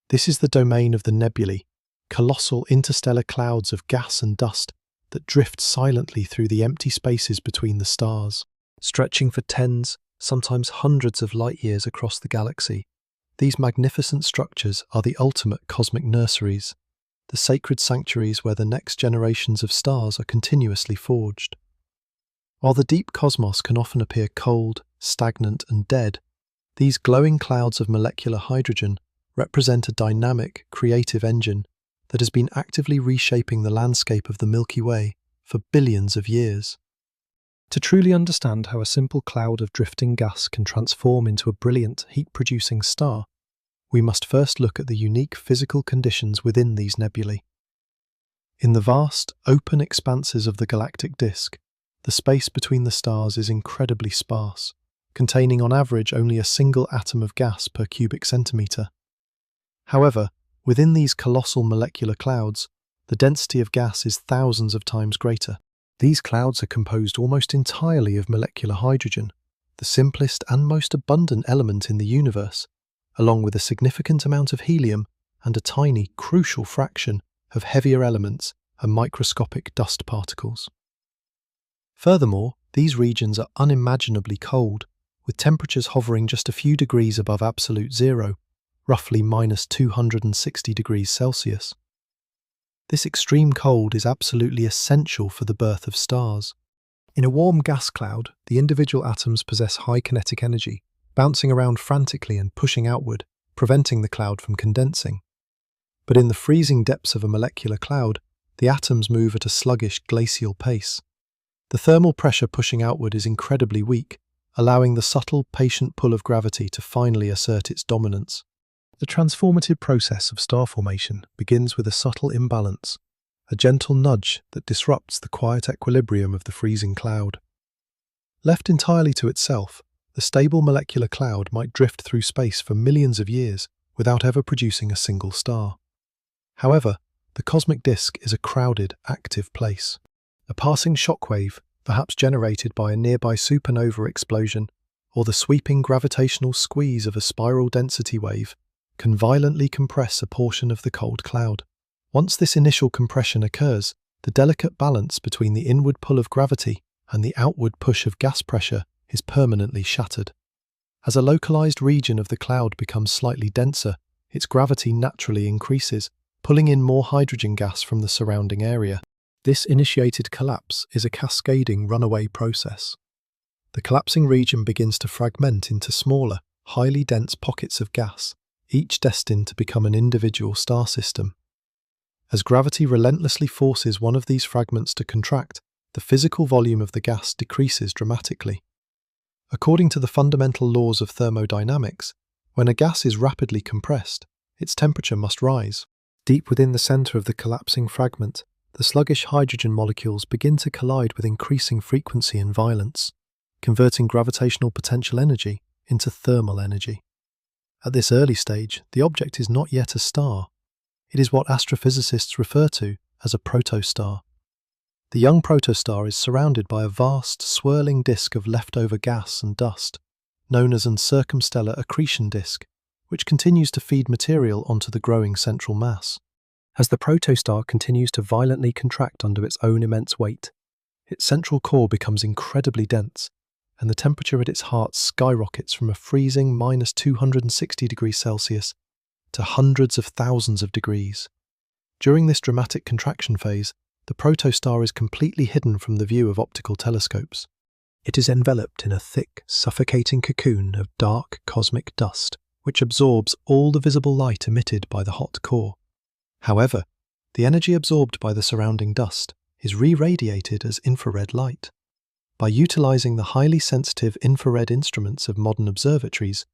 This is the domain of the nebulae, colossal interstellar clouds of gas and dust that drift silently through the empty spaces between the stars, stretching for tens, sometimes hundreds of light-years across the galaxy. These magnificent structures are the ultimate cosmic nurseries, the sacred sanctuaries where the next generations of stars are continuously forged. While the deep cosmos can often appear cold, stagnant, and dead, these glowing clouds of molecular hydrogen represent a dynamic, creative engine that has been actively reshaping the landscape of the Milky Way for billions of years. To truly understand how a simple cloud of drifting gas can transform into a brilliant, heat-producing star, we must first look at the unique physical conditions within these nebulae. In the vast, open expanses of the galactic disk, the space between the stars is incredibly sparse, containing on average only a single atom of gas per cubic centimetre. However, within these colossal molecular clouds, the density of gas is thousands of times greater. These clouds are composed almost entirely of molecular hydrogen, the simplest and most abundant element in the universe, along with a significant amount of helium and a tiny, crucial fraction of heavier elements and microscopic dust particles. Furthermore, these regions are unimaginably cold, with temperatures hovering just a few degrees above absolute zero, roughly minus 260 degrees Celsius. This extreme cold is absolutely essential for the birth of stars. In a warm gas cloud, the individual atoms possess high kinetic energy, bouncing around frantically and pushing outward, preventing the cloud from condensing. But in the freezing depths of a molecular cloud, the atoms move at a sluggish glacial pace. The thermal pressure pushing outward is incredibly weak, allowing the subtle, patient pull of gravity to finally assert its dominance. The transformative process of star formation begins with a subtle imbalance, a gentle nudge that disrupts the quiet equilibrium of the freezing cloud. Left entirely to itself, the stable molecular cloud might drift through space for millions of years without ever producing a single star. However, the cosmic disk is a crowded, active place. A passing shockwave, perhaps generated by a nearby supernova explosion, or the sweeping gravitational squeeze of a spiral density wave, can violently compress a portion of the cold cloud. Once this initial compression occurs, the delicate balance between the inward pull of gravity and the outward push of gas pressure is permanently shattered. As a localized region of the cloud becomes slightly denser, its gravity naturally increases, pulling in more hydrogen gas from the surrounding area. This initiated collapse is a cascading runaway process. The collapsing region begins to fragment into smaller, highly dense pockets of gas, each destined to become an individual star system. As gravity relentlessly forces one of these fragments to contract, the physical volume of the gas decreases dramatically. According to the fundamental laws of thermodynamics, when a gas is rapidly compressed, its temperature must rise. Deep within the center of the collapsing fragment, the sluggish hydrogen molecules begin to collide with increasing frequency and violence, converting gravitational potential energy into thermal energy. At this early stage, the object is not yet a star. It is what astrophysicists refer to as a protostar. The young protostar is surrounded by a vast, swirling disk of leftover gas and dust, known as an circumstellar accretion disk, which continues to feed material onto the growing central mass. As the protostar continues to violently contract under its own immense weight, its central core becomes incredibly dense, and the temperature at its heart skyrockets from a freezing -260°C to hundreds of thousands of degrees. During this dramatic contraction phase, the protostar is completely hidden from the view of optical telescopes. It is enveloped in a thick, suffocating cocoon of dark cosmic dust, which absorbs all the visible light emitted by the hot core. However, the energy absorbed by the surrounding dust is re-radiated as infrared light. By utilizing the highly sensitive infrared instruments of modern observatories,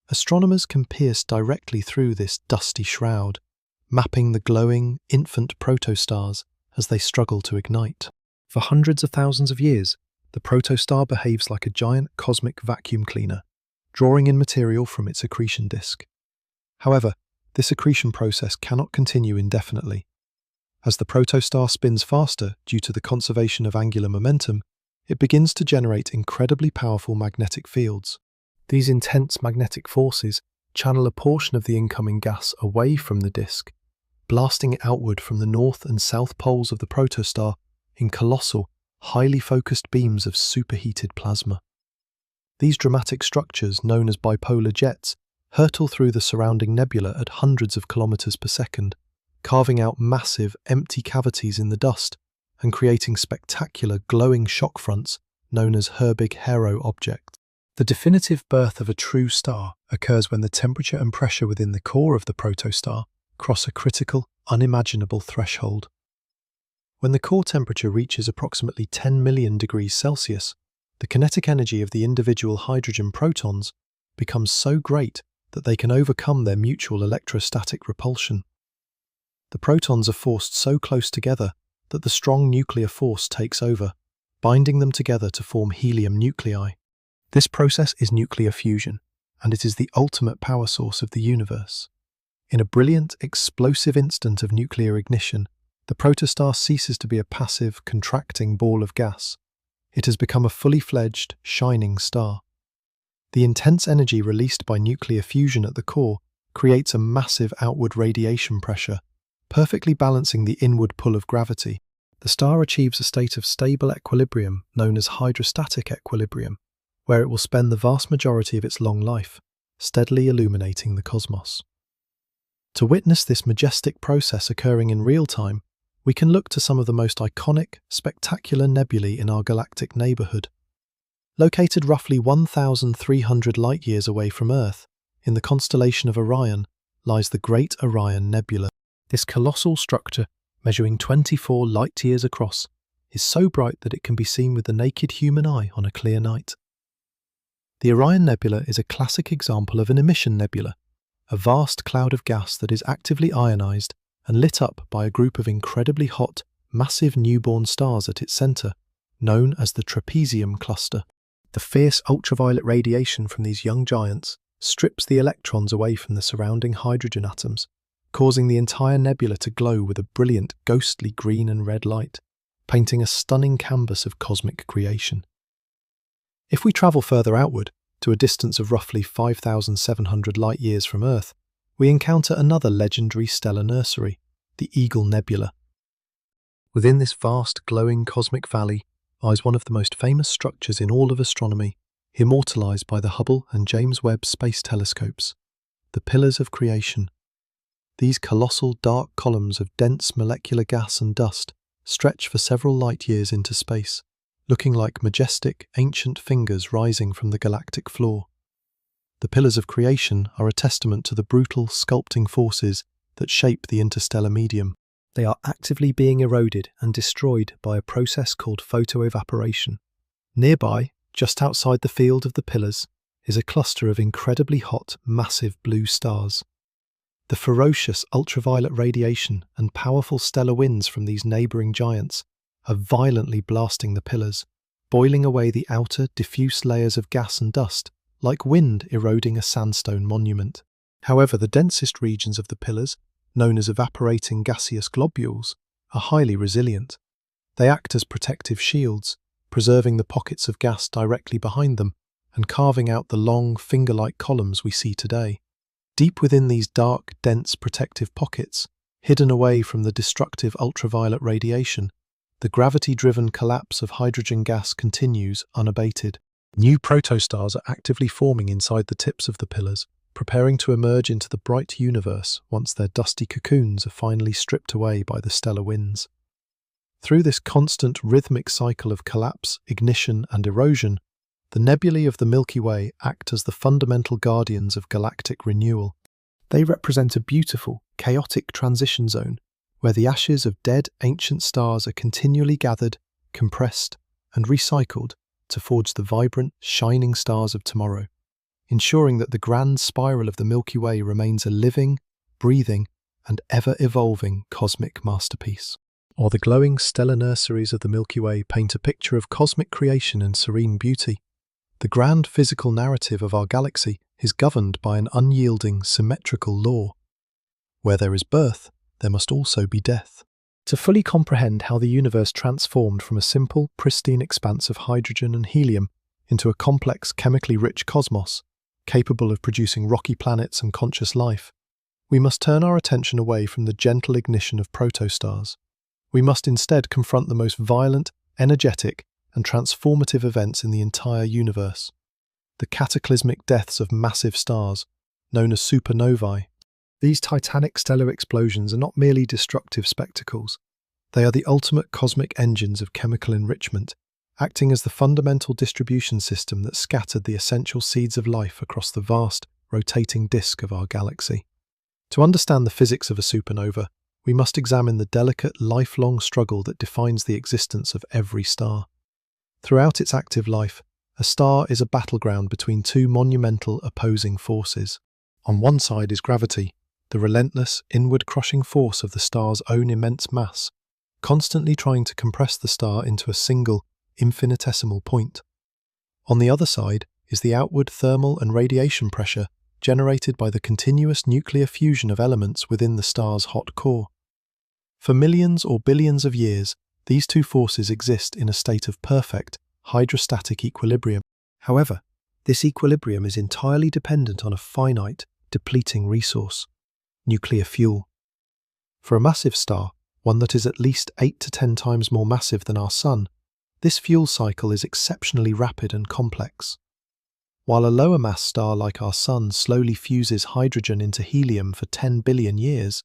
astronomers can pierce directly through this dusty shroud, mapping the glowing, infant protostars as they struggle to ignite. For hundreds of thousands of years, the protostar behaves like a giant cosmic vacuum cleaner, drawing in material from its accretion disk. However, this accretion process cannot continue indefinitely. As the protostar spins faster due to the conservation of angular momentum, it begins to generate incredibly powerful magnetic fields. These intense magnetic forces channel a portion of the incoming gas away from the disk, blasting it outward from the north and south poles of the protostar in colossal, highly focused beams of superheated plasma. These dramatic structures, known as bipolar jets, hurtle through the surrounding nebula at hundreds of kilometers per second, carving out massive, empty cavities in the dust and creating spectacular glowing shock fronts known as Herbig-Haro objects. The definitive birth of a true star occurs when the temperature and pressure within the core of the protostar cross a critical, unimaginable threshold. When the core temperature reaches approximately 10 million degrees Celsius, the kinetic energy of the individual hydrogen protons becomes so great that they can overcome their mutual electrostatic repulsion. The protons are forced so close together that the strong nuclear force takes over, binding them together to form helium nuclei. This process is nuclear fusion, and it is the ultimate power source of the universe. In a brilliant, explosive instant of nuclear ignition, the protostar ceases to be a passive, contracting ball of gas. It has become a fully fledged, shining star. The intense energy released by nuclear fusion at the core creates a massive outward radiation pressure, perfectly balancing the inward pull of gravity. The star achieves a state of stable equilibrium known as hydrostatic equilibrium, where it will spend the vast majority of its long life, steadily illuminating the cosmos. To witness this majestic process occurring in real time, we can look to some of the most iconic, spectacular nebulae in our galactic neighborhood. Located roughly 1,300 light-years away from Earth, in the constellation of Orion, lies the Great Orion Nebula. This colossal structure, measuring 24 light-years across, is so bright that it can be seen with the naked human eye on a clear night. The Orion Nebula is a classic example of an emission nebula, a vast cloud of gas that is actively ionized and lit up by a group of incredibly hot, massive newborn stars at its center, known as the trapezium cluster. The fierce ultraviolet radiation from these young giants strips the electrons away from the surrounding hydrogen atoms, causing the entire nebula to glow with a brilliant, ghostly green and red light, painting a stunning canvas of cosmic creation. If we travel further outward, to a distance of roughly 5,700 light-years from Earth, we encounter another legendary stellar nursery, the Eagle Nebula. Within this vast, glowing cosmic valley lies one of the most famous structures in all of astronomy, immortalized by the Hubble and James Webb space telescopes, the Pillars of Creation. These colossal dark columns of dense molecular gas and dust stretch for several light-years into space, looking like majestic, ancient fingers rising from the galactic floor. The Pillars of Creation are a testament to the brutal, sculpting forces that shape the interstellar medium. They are actively being eroded and destroyed by a process called photoevaporation. Nearby, just outside the field of the pillars, is a cluster of incredibly hot, massive blue stars. The ferocious ultraviolet radiation and powerful stellar winds from these neighbouring giants are violently blasting the pillars, boiling away the outer, diffuse layers of gas and dust, like wind eroding a sandstone monument. However, the densest regions of the pillars, known as evaporating gaseous globules, are highly resilient. They act as protective shields, preserving the pockets of gas directly behind them and carving out the long, finger-like columns we see today. Deep within these dark, dense protective pockets, hidden away from the destructive ultraviolet radiation, the gravity-driven collapse of hydrogen gas continues unabated. New protostars are actively forming inside the tips of the pillars, preparing to emerge into the bright universe once their dusty cocoons are finally stripped away by the stellar winds. Through this constant rhythmic cycle of collapse, ignition, and erosion, the nebulae of the Milky Way act as the fundamental guardians of galactic renewal. They represent a beautiful, chaotic transition zone, where the ashes of dead ancient stars are continually gathered, compressed, and recycled to forge the vibrant, shining stars of tomorrow, ensuring that the grand spiral of the Milky Way remains a living, breathing, and ever-evolving cosmic masterpiece. Or the glowing stellar nurseries of the Milky Way paint a picture of cosmic creation and serene beauty. The grand physical narrative of our galaxy is governed by an unyielding, symmetrical law. Where there is birth, there must also be death. To fully comprehend how the universe transformed from a simple, pristine expanse of hydrogen and helium into a complex, chemically rich cosmos, capable of producing rocky planets and conscious life, we must turn our attention away from the gentle ignition of protostars. We must instead confront the most violent, energetic, and transformative events in the entire universe: the cataclysmic deaths of massive stars, known as supernovae. These titanic stellar explosions are not merely destructive spectacles. They are the ultimate cosmic engines of chemical enrichment, acting as the fundamental distribution system that scattered the essential seeds of life across the vast, rotating disk of our galaxy. To understand the physics of a supernova, we must examine the delicate, lifelong struggle that defines the existence of every star. Throughout its active life, a star is a battleground between two monumental opposing forces. On one side is gravity, the relentless, inward-crushing force of the star's own immense mass, constantly trying to compress the star into a single, infinitesimal point. On the other side is the outward thermal and radiation pressure generated by the continuous nuclear fusion of elements within the star's hot core. For millions or billions of years, these two forces exist in a state of perfect, hydrostatic equilibrium. However, this equilibrium is entirely dependent on a finite, depleting resource: nuclear fuel. For a massive star, one that is at least 8 to 10 times more massive than our Sun, this fuel cycle is exceptionally rapid and complex. While a lower mass star like our Sun slowly fuses hydrogen into helium for 10 billion years,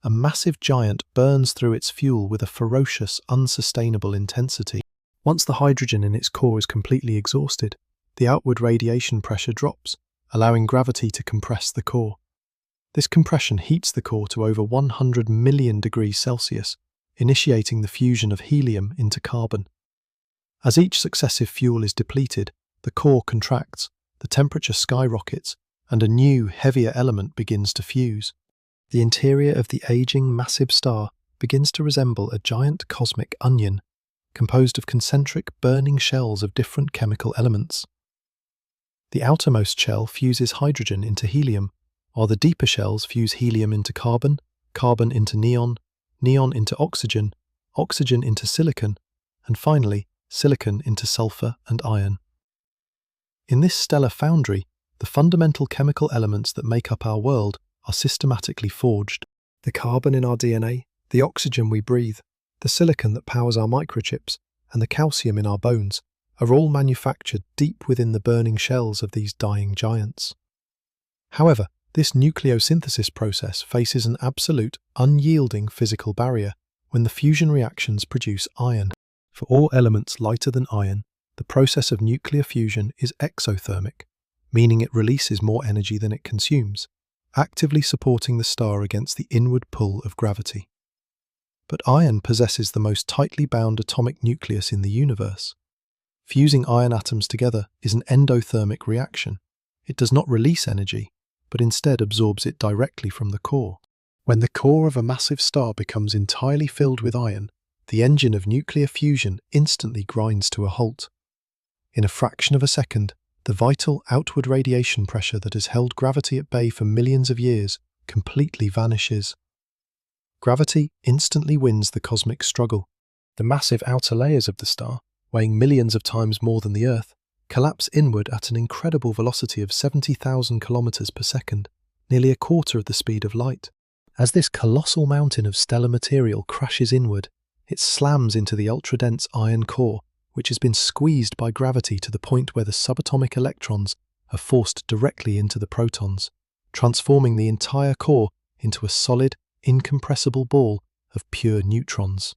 a massive giant burns through its fuel with a ferocious, unsustainable intensity. Once the hydrogen in its core is completely exhausted, the outward radiation pressure drops, allowing gravity to compress the core. This compression heats the core to over 100 million degrees Celsius, initiating the fusion of helium into carbon. As each successive fuel is depleted, the core contracts, the temperature skyrockets, and a new, heavier element begins to fuse. The interior of the aging, massive star begins to resemble a giant cosmic onion, composed of concentric, burning shells of different chemical elements. The outermost shell fuses hydrogen into helium, while the deeper shells fuse helium into carbon, carbon into neon, neon into oxygen, oxygen into silicon, and finally, silicon into sulfur and iron. In this stellar foundry, the fundamental chemical elements that make up our world are systematically forged. The carbon in our DNA, the oxygen we breathe, the silicon that powers our microchips, and the calcium in our bones are all manufactured deep within the burning shells of these dying giants. However, this nucleosynthesis process faces an absolute, unyielding physical barrier when the fusion reactions produce iron. For all elements lighter than iron, the process of nuclear fusion is exothermic, meaning it releases more energy than it consumes, actively supporting the star against the inward pull of gravity. But iron possesses the most tightly bound atomic nucleus in the universe. Fusing iron atoms together is an endothermic reaction. It does not release energy, but instead absorbs it directly from the core. When the core of a massive star becomes entirely filled with iron, the engine of nuclear fusion instantly grinds to a halt. In a fraction of a second, the vital outward radiation pressure that has held gravity at bay for millions of years completely vanishes. Gravity instantly wins the cosmic struggle. The massive outer layers of the star, weighing millions of times more than the Earth, collapse inward at an incredible velocity of 70,000 kilometers per second, nearly a quarter of the speed of light. As this colossal mountain of stellar material crashes inward, it slams into the ultra-dense iron core, which has been squeezed by gravity to the point where the subatomic electrons are forced directly into the protons, transforming the entire core into a solid, incompressible ball of pure neutrons.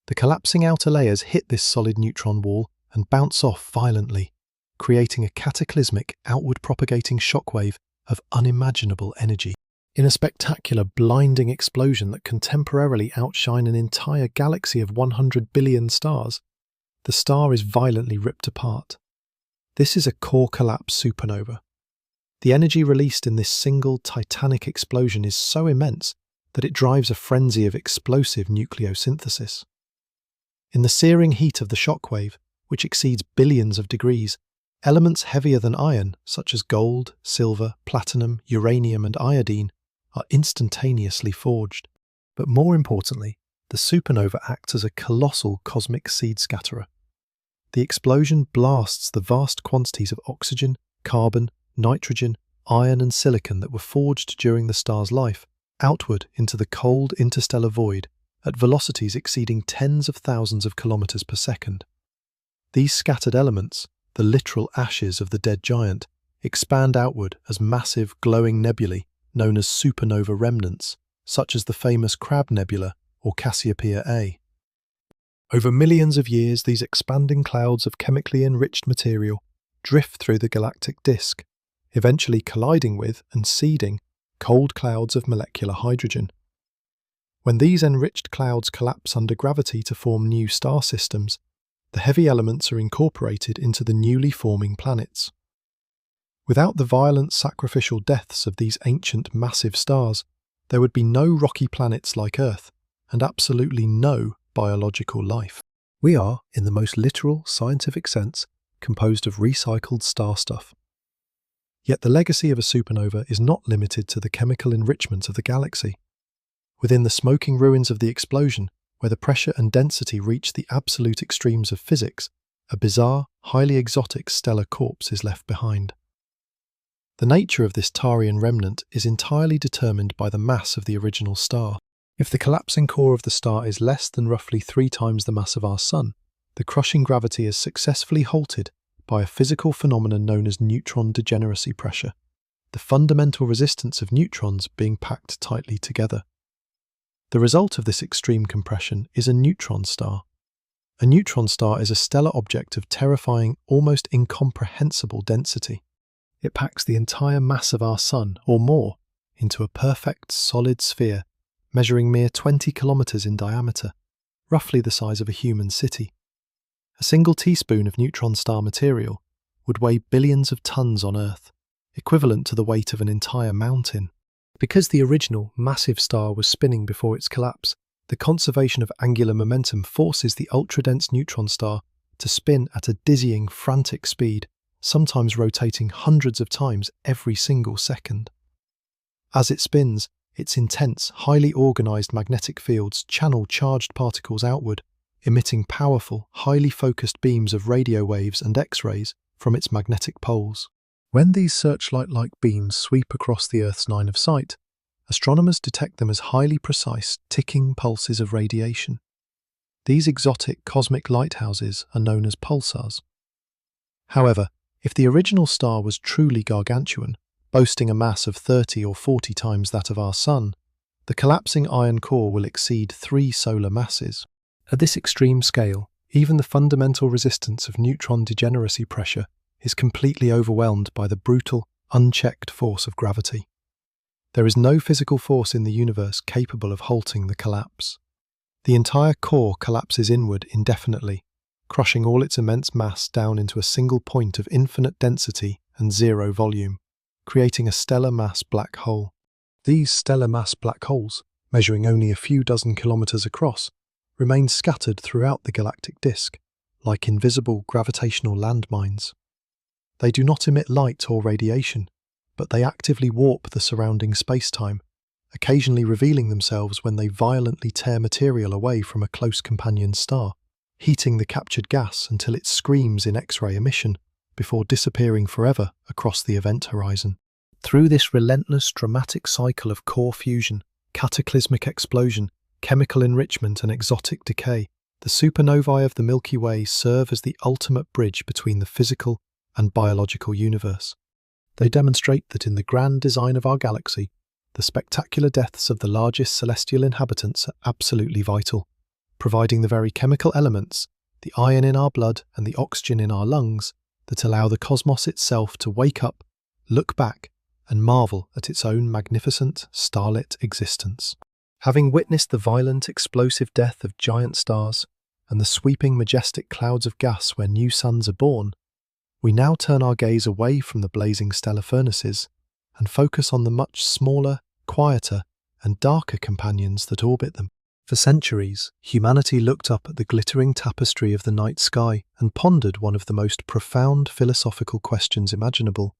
The collapsing outer layers hit this solid neutron wall and bounce off violently, creating a cataclysmic, outward propagating shockwave of unimaginable energy. In a spectacular, blinding explosion that can temporarily outshine an entire galaxy of 100 billion stars, the star is violently ripped apart. This is a core collapse supernova. The energy released in this single titanic explosion is so immense that it drives a frenzy of explosive nucleosynthesis. In the searing heat of the shockwave, which exceeds billions of degrees, elements heavier than iron, such as gold, silver, platinum, uranium and iodine, are instantaneously forged. But more importantly, the supernova acts as a colossal cosmic seed scatterer. The explosion blasts the vast quantities of oxygen, carbon, nitrogen, iron and silicon that were forged during the star's life outward into the cold interstellar void at velocities exceeding tens of thousands of kilometers per second. These scattered elements, the literal ashes of the dead giant, expand outward as massive glowing nebulae known as supernova remnants, such as the famous Crab Nebula or Cassiopeia A. Over millions of years, these expanding clouds of chemically enriched material drift through the galactic disk, eventually colliding with and seeding cold clouds of molecular hydrogen. When these enriched clouds collapse under gravity to form new star systems, the heavy elements are incorporated into the newly forming planets. Without the violent sacrificial deaths of these ancient massive stars, there would be no rocky planets like Earth, and absolutely no biological life. We are, in the most literal scientific sense, composed of recycled star stuff. Yet the legacy of a supernova is not limited to the chemical enrichment of the galaxy. Within the smoking ruins of the explosion, where the pressure and density reach the absolute extremes of physics, a bizarre, highly exotic stellar corpse is left behind. The nature of this Tarian remnant is entirely determined by the mass of the original star. If the collapsing core of the star is less than roughly 3 times the mass of our Sun, the crushing gravity is successfully halted by a physical phenomenon known as neutron degeneracy pressure, the fundamental resistance of neutrons being packed tightly together. The result of this extreme compression is a neutron star. A neutron star is a stellar object of terrifying, almost incomprehensible density. It packs the entire mass of our Sun, or more, into a perfect solid sphere, measuring mere 20 kilometers in diameter, roughly the size of a human city. A single teaspoon of neutron star material would weigh billions of tons on Earth, equivalent to the weight of an entire mountain. Because the original massive star was spinning before its collapse, the conservation of angular momentum forces the ultra-dense neutron star to spin at a dizzying, frantic speed, sometimes rotating hundreds of times every single second. As it spins, its intense, highly organized magnetic fields channel charged particles outward, emitting powerful, highly focused beams of radio waves and X-rays from its magnetic poles. When these searchlight-like beams sweep across the Earth's line of sight, astronomers detect them as highly precise, ticking pulses of radiation. These exotic cosmic lighthouses are known as pulsars. However, if the original star was truly gargantuan, boasting a mass of 30 or 40 times that of our Sun, the collapsing iron core will exceed 3 solar masses. At this extreme scale, even the fundamental resistance of neutron degeneracy pressure is completely overwhelmed by the brutal, unchecked force of gravity. There is no physical force in the universe capable of halting the collapse. The entire core collapses inward indefinitely, crushing all its immense mass down into a single point of infinite density and zero volume. creating a stellar mass black hole. These stellar mass black holes, measuring only a few dozen kilometers across, remain scattered throughout the galactic disk, like invisible gravitational landmines. They do not emit light or radiation, but they actively warp the surrounding space-time, occasionally revealing themselves when they violently tear material away from a close companion star, heating the captured gas until it screams in X-ray emission before disappearing forever across the event horizon. Through this relentless, dramatic cycle of core fusion, cataclysmic explosion, chemical enrichment and exotic decay, the supernovae of the Milky Way serve as the ultimate bridge between the physical and biological universe. They demonstrate that in the grand design of our galaxy, the spectacular deaths of the largest celestial inhabitants are absolutely vital, providing the very chemical elements, the iron in our blood and the oxygen in our lungs, that allow the cosmos itself to wake up, look back, and marvel at its own magnificent, starlit existence. Having witnessed the violent, explosive death of giant stars and the sweeping, majestic clouds of gas where new suns are born, we now turn our gaze away from the blazing stellar furnaces and focus on the much smaller, quieter, and darker companions that orbit them. For centuries, humanity looked up at the glittering tapestry of the night sky and pondered one of the most profound philosophical questions imaginable.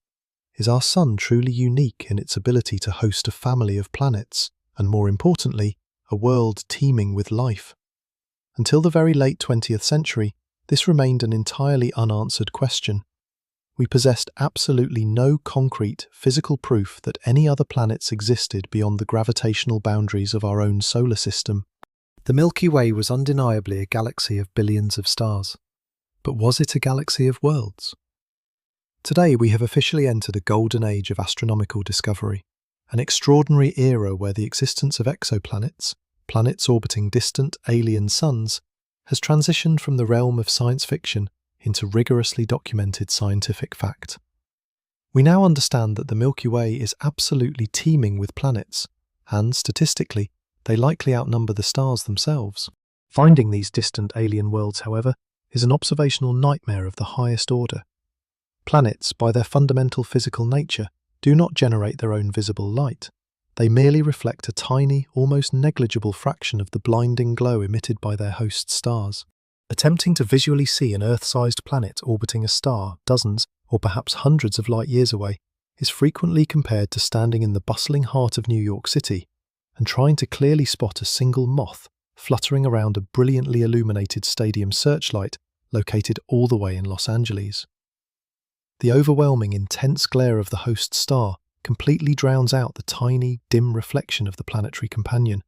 Is our sun truly unique in its ability to host a family of planets, and more importantly, a world teeming with life? Until the very late 20th century, this remained an entirely unanswered question. We possessed absolutely no concrete, physical proof that any other planets existed beyond the gravitational boundaries of our own solar system. The Milky Way was undeniably a galaxy of billions of stars. But was it a galaxy of worlds? Today we have officially entered a golden age of astronomical discovery, an extraordinary era where the existence of exoplanets, planets orbiting distant alien suns, has transitioned from the realm of science fiction into rigorously documented scientific fact. We now understand that the Milky Way is absolutely teeming with planets, and statistically, they likely outnumber the stars themselves. Finding these distant alien worlds, however, is an observational nightmare of the highest order. Planets, by their fundamental physical nature, do not generate their own visible light. They merely reflect a tiny, almost negligible fraction of the blinding glow emitted by their host stars. Attempting to visually see an Earth-sized planet orbiting a star dozens or perhaps hundreds of light years away is frequently compared to standing in the bustling heart of New York City and trying to clearly spot a single moth fluttering around a brilliantly illuminated stadium searchlight located all the way in Los Angeles. The overwhelming, intense glare of the host star completely drowns out the tiny, dim reflection of the planetary companion.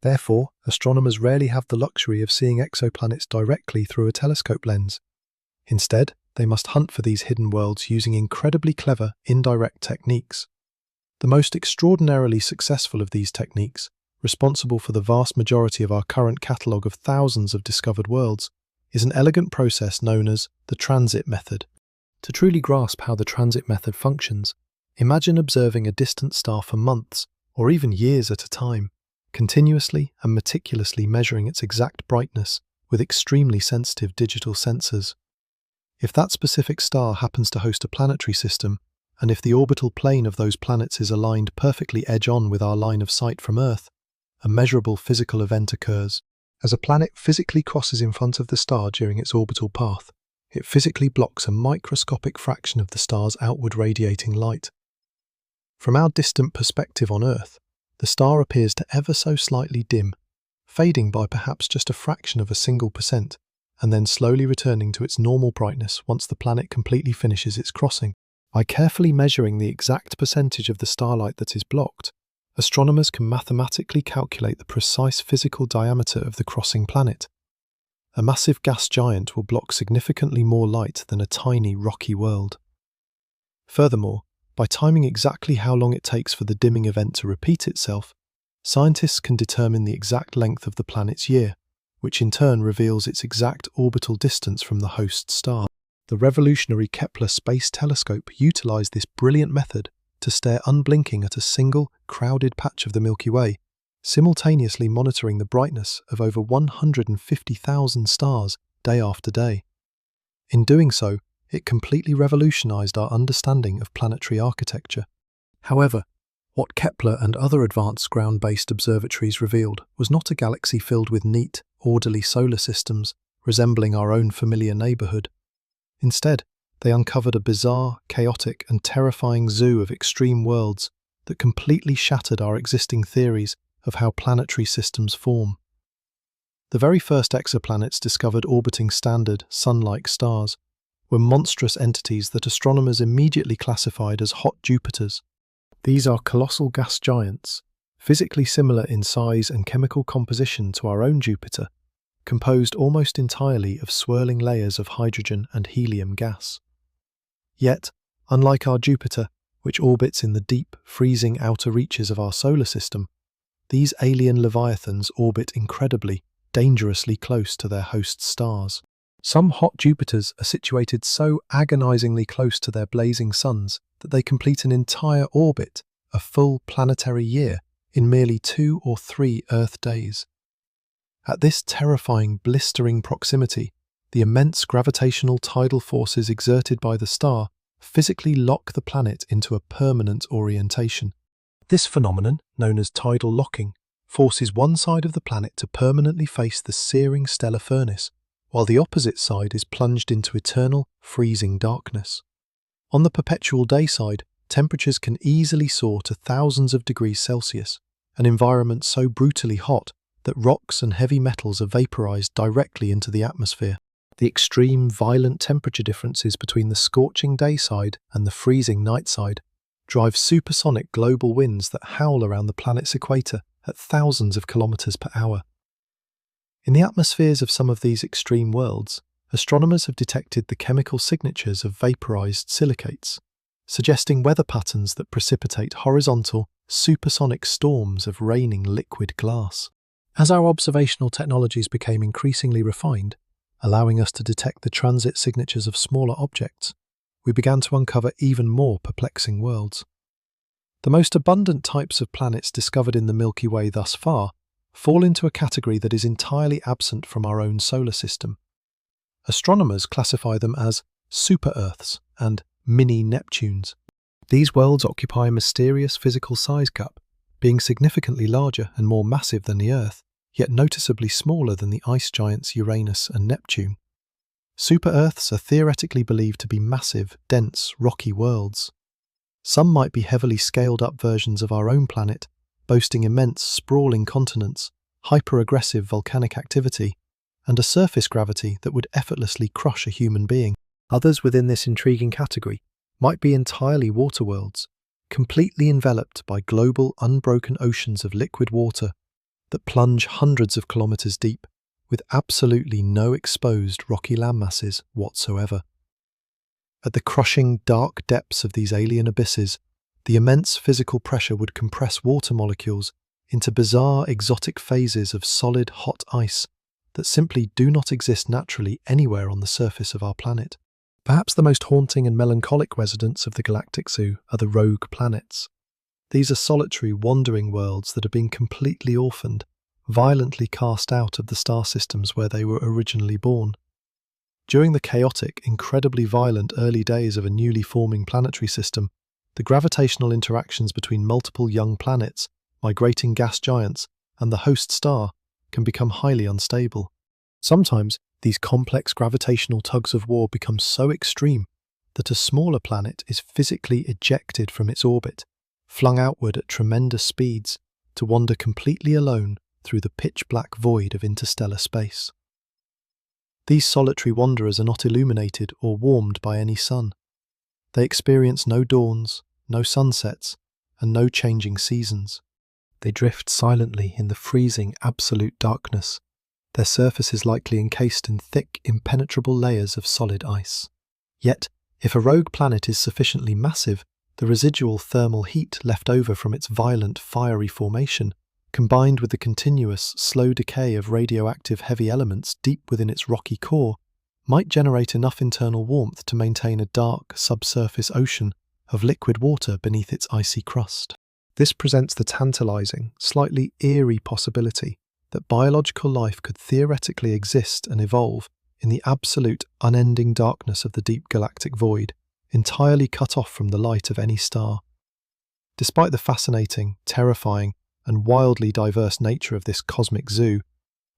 Therefore, astronomers rarely have the luxury of seeing exoplanets directly through a telescope lens. Instead, they must hunt for these hidden worlds using incredibly clever, indirect techniques. The most extraordinarily successful of these techniques, responsible for the vast majority of our current catalogue of thousands of discovered worlds, is an elegant process known as the transit method. To truly grasp how the transit method functions, imagine observing a distant star for months, or even years at a time, continuously and meticulously measuring its exact brightness with extremely sensitive digital sensors. If that specific star happens to host a planetary system, and if the orbital plane of those planets is aligned perfectly edge-on with our line of sight from Earth, a measurable physical event occurs. As a planet physically crosses in front of the star during its orbital path, it physically blocks a microscopic fraction of the star's outward radiating light. From our distant perspective on Earth, the star appears to ever so slightly dim, fading by perhaps just a fraction of a single percent, and then slowly returning to its normal brightness once the planet completely finishes its crossing. By carefully measuring the exact percentage of the starlight that is blocked, astronomers can mathematically calculate the precise physical diameter of the crossing planet. A massive gas giant will block significantly more light than a tiny rocky world. Furthermore, by timing exactly how long it takes for the dimming event to repeat itself, scientists can determine the exact length of the planet's year, which in turn reveals its exact orbital distance from the host star. The revolutionary Kepler Space Telescope utilized this brilliant method to stare unblinking at a single, crowded patch of the Milky Way, simultaneously monitoring the brightness of over 150,000 stars day after day. In doing so, it completely revolutionized our understanding of planetary architecture, However, what Kepler and other advanced ground-based observatories revealed was not a galaxy filled with neat, orderly solar systems resembling our own familiar neighbourhood. Instead, they uncovered a bizarre, chaotic and terrifying zoo of extreme worlds that completely shattered our existing theories of how planetary systems form. The very first exoplanets discovered orbiting standard, sun-like stars were monstrous entities that astronomers immediately classified as hot Jupiters. These are colossal gas giants, physically similar in size and chemical composition to our own Jupiter, composed almost entirely of swirling layers of hydrogen and helium gas. Yet, unlike our Jupiter, which orbits in the deep, freezing outer reaches of our solar system, these alien leviathans orbit incredibly, dangerously close to their host stars. Some hot Jupiters are situated so agonizingly close to their blazing suns that they complete an entire orbit, a full planetary year, in merely 2 or 3 Earth days. At this terrifying, blistering proximity, the immense gravitational tidal forces exerted by the star physically lock the planet into a permanent orientation. This phenomenon, known as tidal locking, forces one side of the planet to permanently face the searing stellar furnace, while the opposite side is plunged into eternal, freezing darkness. On the perpetual day side, temperatures can easily soar to thousands of degrees Celsius, an environment so brutally hot that rocks and heavy metals are vaporized directly into the atmosphere. The extreme, violent temperature differences between the scorching day side and the freezing night side drive supersonic global winds that howl around the planet's equator at thousands of kilometers per hour. In the atmospheres of some of these extreme worlds, astronomers have detected the chemical signatures of vaporized silicates, suggesting weather patterns that precipitate horizontal, supersonic storms of raining liquid glass. As our observational technologies became increasingly refined, allowing us to detect the transit signatures of smaller objects, we began to uncover even more perplexing worlds. The most abundant types of planets discovered in the Milky Way thus far fall into a category that is entirely absent from our own solar system. Astronomers classify them as super-Earths and mini-Neptunes. These worlds occupy a mysterious physical size gap, being significantly larger and more massive than the Earth, yet noticeably smaller than the ice giants Uranus and Neptune. Super-Earths are theoretically believed to be massive, dense, rocky worlds. Some might be heavily scaled-up versions of our own planet, boasting immense, sprawling continents, hyper-aggressive volcanic activity, and a surface gravity that would effortlessly crush a human being. Others within this intriguing category might be entirely water worlds, completely enveloped by global, unbroken oceans of liquid water that plunge hundreds of kilometers deep, with absolutely no exposed rocky landmasses whatsoever. At the crushing, dark depths of these alien abysses, the immense physical pressure would compress water molecules into bizarre, exotic phases of solid, hot ice that simply do not exist naturally anywhere on the surface of our planet. Perhaps the most haunting and melancholic residents of the galactic zoo are the rogue planets. These are solitary, wandering worlds that have been completely orphaned, violently cast out of the star systems where they were originally born. During the chaotic, incredibly violent early days of a newly forming planetary system, the gravitational interactions between multiple young planets, migrating gas giants, and the host star can become highly unstable. Sometimes, these complex gravitational tugs of war become so extreme that a smaller planet is physically ejected from its orbit, flung outward at tremendous speeds to wander completely alone through the pitch-black void of interstellar space. These solitary wanderers are not illuminated or warmed by any sun. They experience no dawns, no sunsets, and no changing seasons. They drift silently in the freezing, absolute darkness, their surfaces likely encased in thick, impenetrable layers of solid ice. Yet, if a rogue planet is sufficiently massive, the residual thermal heat left over from its violent, fiery formation, combined with the continuous, slow decay of radioactive heavy elements deep within its rocky core, might generate enough internal warmth to maintain a dark, subsurface ocean of liquid water beneath its icy crust. This presents the tantalizing, slightly eerie possibility that biological life could theoretically exist and evolve in the absolute, unending darkness of the deep galactic void, entirely cut off from the light of any star. Despite the fascinating, terrifying, and wildly diverse nature of this cosmic zoo,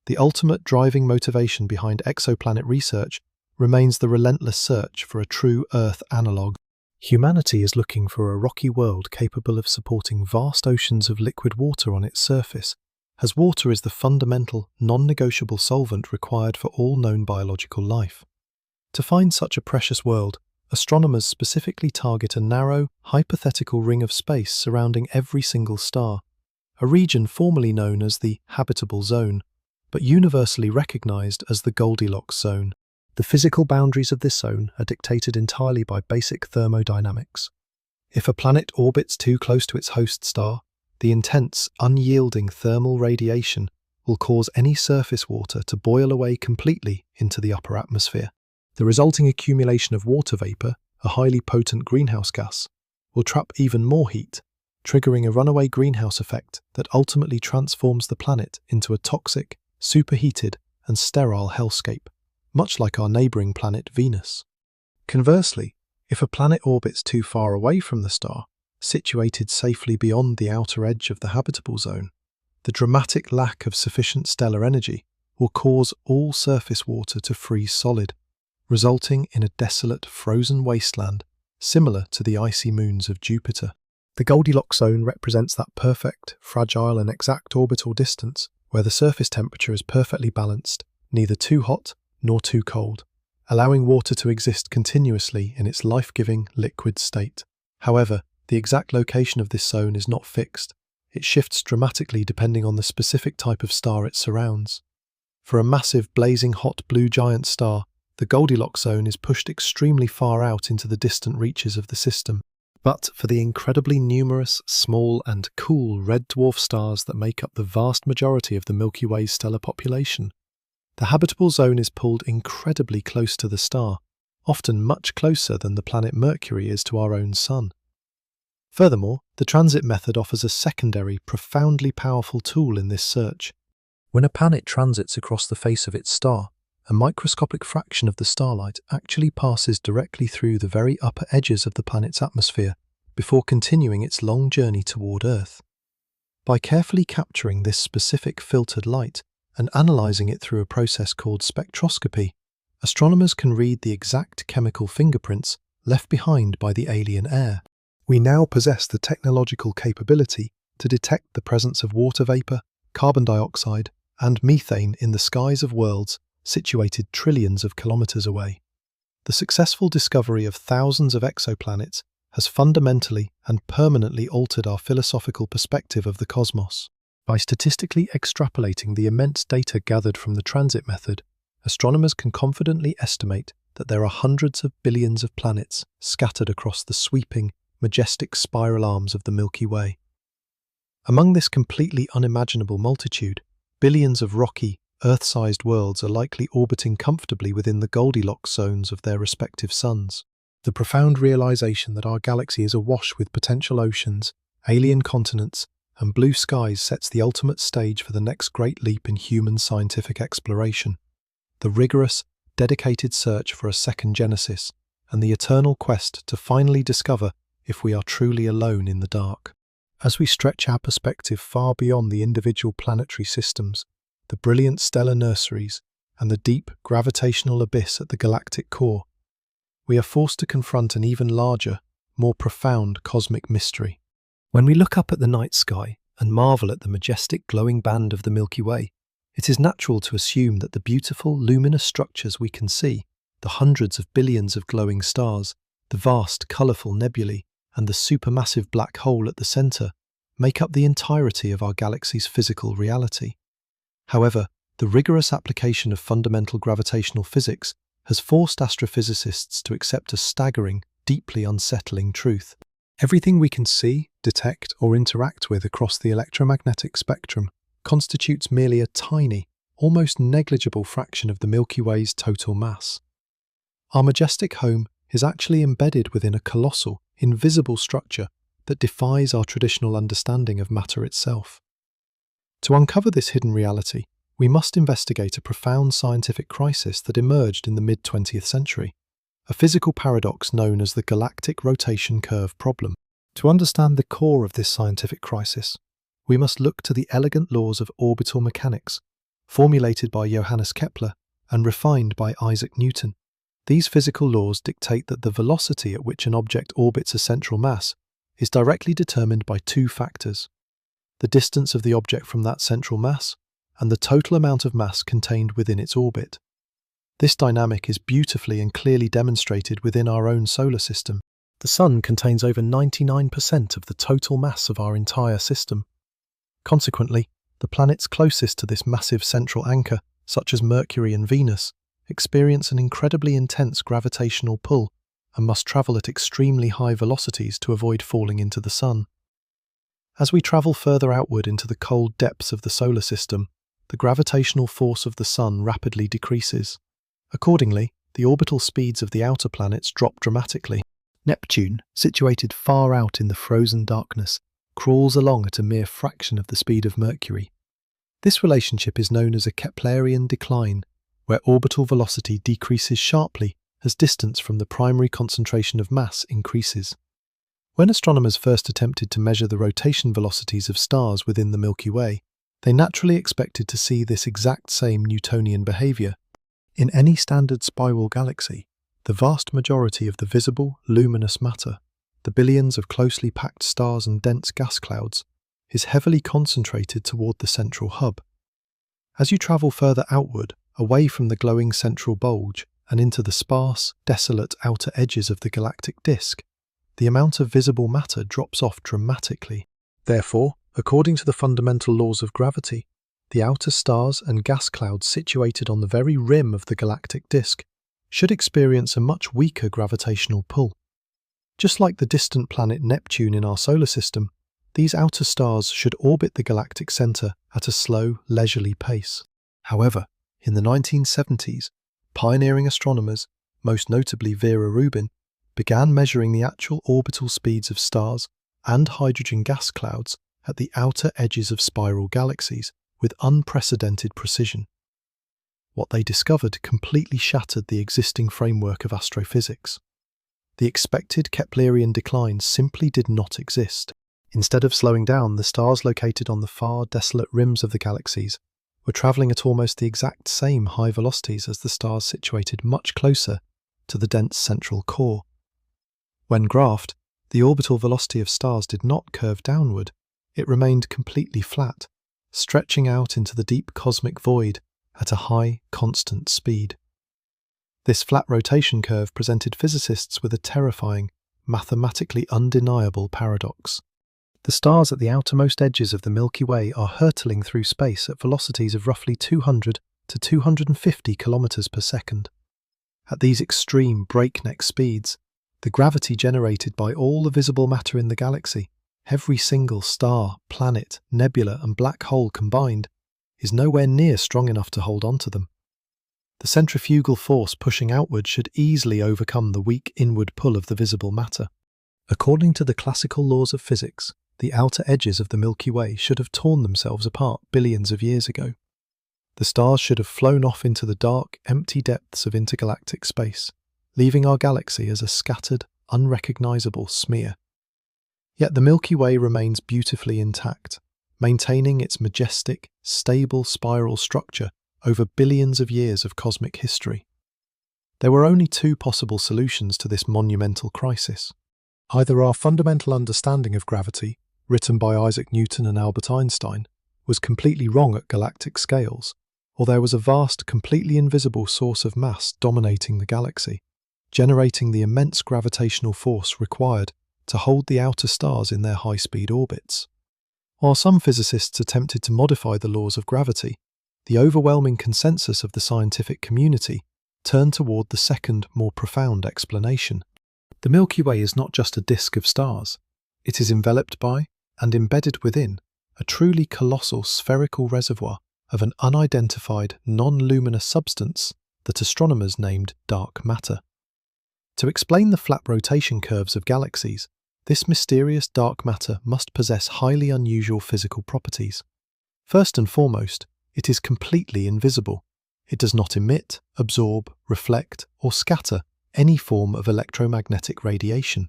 the ultimate driving motivation behind exoplanet research remains the relentless search for a true Earth analogue. Humanity is looking for a rocky world capable of supporting vast oceans of liquid water on its surface, as water is the fundamental, non-negotiable solvent required for all known biological life. To find such a precious world, astronomers specifically target a narrow, hypothetical ring of space surrounding every single star, a region formerly known as the habitable zone, but universally recognized as the Goldilocks zone. The physical boundaries of this zone are dictated entirely by basic thermodynamics. If a planet orbits too close to its host star, the intense, unyielding thermal radiation will cause any surface water to boil away completely into the upper atmosphere. The resulting accumulation of water vapor, a highly potent greenhouse gas, will trap even more heat, triggering a runaway greenhouse effect that ultimately transforms the planet into a toxic, superheated, and sterile hellscape, much like our neighbouring planet Venus. Conversely, if a planet orbits too far away from the star, situated safely beyond the outer edge of the habitable zone, the dramatic lack of sufficient stellar energy will cause all surface water to freeze solid, resulting in a desolate, frozen wasteland similar to the icy moons of Jupiter. The Goldilocks zone represents that perfect, fragile and exact orbital distance where the surface temperature is perfectly balanced, neither too hot nor too cold, allowing water to exist continuously in its life-giving liquid state. However, the exact location of this zone is not fixed. It shifts dramatically depending on the specific type of star it surrounds. For a massive, blazing hot blue giant star, the Goldilocks zone is pushed extremely far out into the distant reaches of the system. But for the incredibly numerous, small and cool red dwarf stars that make up the vast majority of the Milky Way's stellar population, the habitable zone is pulled incredibly close to the star, often much closer than the planet Mercury is to our own Sun. Furthermore, the transit method offers a secondary, profoundly powerful tool in this search. When a planet transits across the face of its star, a microscopic fraction of the starlight actually passes directly through the very upper edges of the planet's atmosphere before continuing its long journey toward Earth. By carefully capturing this specific filtered light and analysing it through a process called spectroscopy, astronomers can read the exact chemical fingerprints left behind by the alien air. We now possess the technological capability to detect the presence of water vapour, carbon dioxide, and methane in the skies of worlds situated trillions of kilometres away. The successful discovery of thousands of exoplanets has fundamentally and permanently altered our philosophical perspective of the cosmos. By statistically extrapolating the immense data gathered from the transit method, astronomers can confidently estimate that there are hundreds of billions of planets scattered across the sweeping, majestic spiral arms of the Milky Way. Among this completely unimaginable multitude, billions of rocky, Earth-sized worlds are likely orbiting comfortably within the Goldilocks zones of their respective suns. The profound realization that our galaxy is awash with potential oceans, alien continents, and blue skies sets the ultimate stage for the next great leap in human scientific exploration. The rigorous, dedicated search for a second Genesis, and the eternal quest to finally discover if we are truly alone in the dark. As we stretch our perspective far beyond the individual planetary systems, the brilliant stellar nurseries, and the deep gravitational abyss at the galactic core, we are forced to confront an even larger, more profound cosmic mystery. When we look up at the night sky and marvel at the majestic glowing band of the Milky Way, it is natural to assume that the beautiful, luminous structures we can see, the hundreds of billions of glowing stars, the vast, colourful nebulae, and the supermassive black hole at the centre, make up the entirety of our galaxy's physical reality. However, the rigorous application of fundamental gravitational physics has forced astrophysicists to accept a staggering, deeply unsettling truth. Everything we can see, detect, or interact with across the electromagnetic spectrum constitutes merely a tiny, almost negligible fraction of the Milky Way's total mass. Our majestic home is actually embedded within a colossal, invisible structure that defies our traditional understanding of matter itself. To uncover this hidden reality, we must investigate a profound scientific crisis that emerged in the mid-20th century, a physical paradox known as the galactic rotation curve problem. To understand the core of this scientific crisis, we must look to the elegant laws of orbital mechanics, formulated by Johannes Kepler and refined by Isaac Newton. These physical laws dictate that the velocity at which an object orbits a central mass is directly determined by two factors: the distance of the object from that central mass and the total amount of mass contained within its orbit. This dynamic is beautifully and clearly demonstrated within our own solar system. The Sun contains over 99% of the total mass of our entire system. Consequently, the planets closest to this massive central anchor, such as Mercury and Venus, experience an incredibly intense gravitational pull and must travel at extremely high velocities to avoid falling into the Sun. As we travel further outward into the cold depths of the solar system, the gravitational force of the Sun rapidly decreases. Accordingly, the orbital speeds of the outer planets drop dramatically. Neptune, situated far out in the frozen darkness, crawls along at a mere fraction of the speed of Mercury. This relationship is known as a Keplerian decline, where orbital velocity decreases sharply as distance from the primary concentration of mass increases. When astronomers first attempted to measure the rotation velocities of stars within the Milky Way, they naturally expected to see this exact same Newtonian behavior. In any standard spiral galaxy, the vast majority of the visible, luminous matter, the billions of closely packed stars and dense gas clouds, is heavily concentrated toward the central hub. As you travel further outward, away from the glowing central bulge and into the sparse, desolate outer edges of the galactic disk, the amount of visible matter drops off dramatically. Therefore, according to the fundamental laws of gravity, the outer stars and gas clouds situated on the very rim of the galactic disk should experience a much weaker gravitational pull. Just like the distant planet Neptune in our solar system, these outer stars should orbit the galactic center at a slow, leisurely pace. However, in the 1970s, pioneering astronomers, most notably Vera Rubin, began measuring the actual orbital speeds of stars and hydrogen gas clouds at the outer edges of spiral galaxies with unprecedented precision. What they discovered completely shattered the existing framework of astrophysics. The expected Keplerian decline simply did not exist. Instead of slowing down, the stars located on the far, desolate rims of the galaxies were travelling at almost the exact same high velocities as the stars situated much closer to the dense central core. When graphed, the orbital velocity of stars did not curve downward, it remained completely flat, stretching out into the deep cosmic void at a high, constant speed. This flat rotation curve presented physicists with a terrifying, mathematically undeniable paradox. The stars at the outermost edges of the Milky Way are hurtling through space at velocities of roughly 200 to 250 kilometers per second. At these extreme breakneck speeds, the gravity generated by all the visible matter in the galaxy, every single star, planet, nebula and black hole combined, is nowhere near strong enough to hold on to them. The centrifugal force pushing outward should easily overcome the weak inward pull of the visible matter. According to the classical laws of physics, the outer edges of the Milky Way should have torn themselves apart billions of years ago. The stars should have flown off into the dark, empty depths of intergalactic space, leaving our galaxy as a scattered, unrecognizable smear. Yet the Milky Way remains beautifully intact, maintaining its majestic, stable spiral structure over billions of years of cosmic history. There were only two possible solutions to this monumental crisis. Either our fundamental understanding of gravity, written by Isaac Newton and Albert Einstein, was completely wrong at galactic scales, or there was a vast, completely invisible source of mass dominating the galaxy, generating the immense gravitational force required to hold the outer stars in their high-speed orbits. While some physicists attempted to modify the laws of gravity, the overwhelming consensus of the scientific community turned toward the second, more profound explanation. The Milky Way is not just a disk of stars. It is enveloped by, and embedded within, a truly colossal spherical reservoir of an unidentified, non-luminous substance that astronomers named dark matter. To explain the flat rotation curves of galaxies, this mysterious dark matter must possess highly unusual physical properties. First and foremost, it is completely invisible. It does not emit, absorb, reflect, or scatter any form of electromagnetic radiation.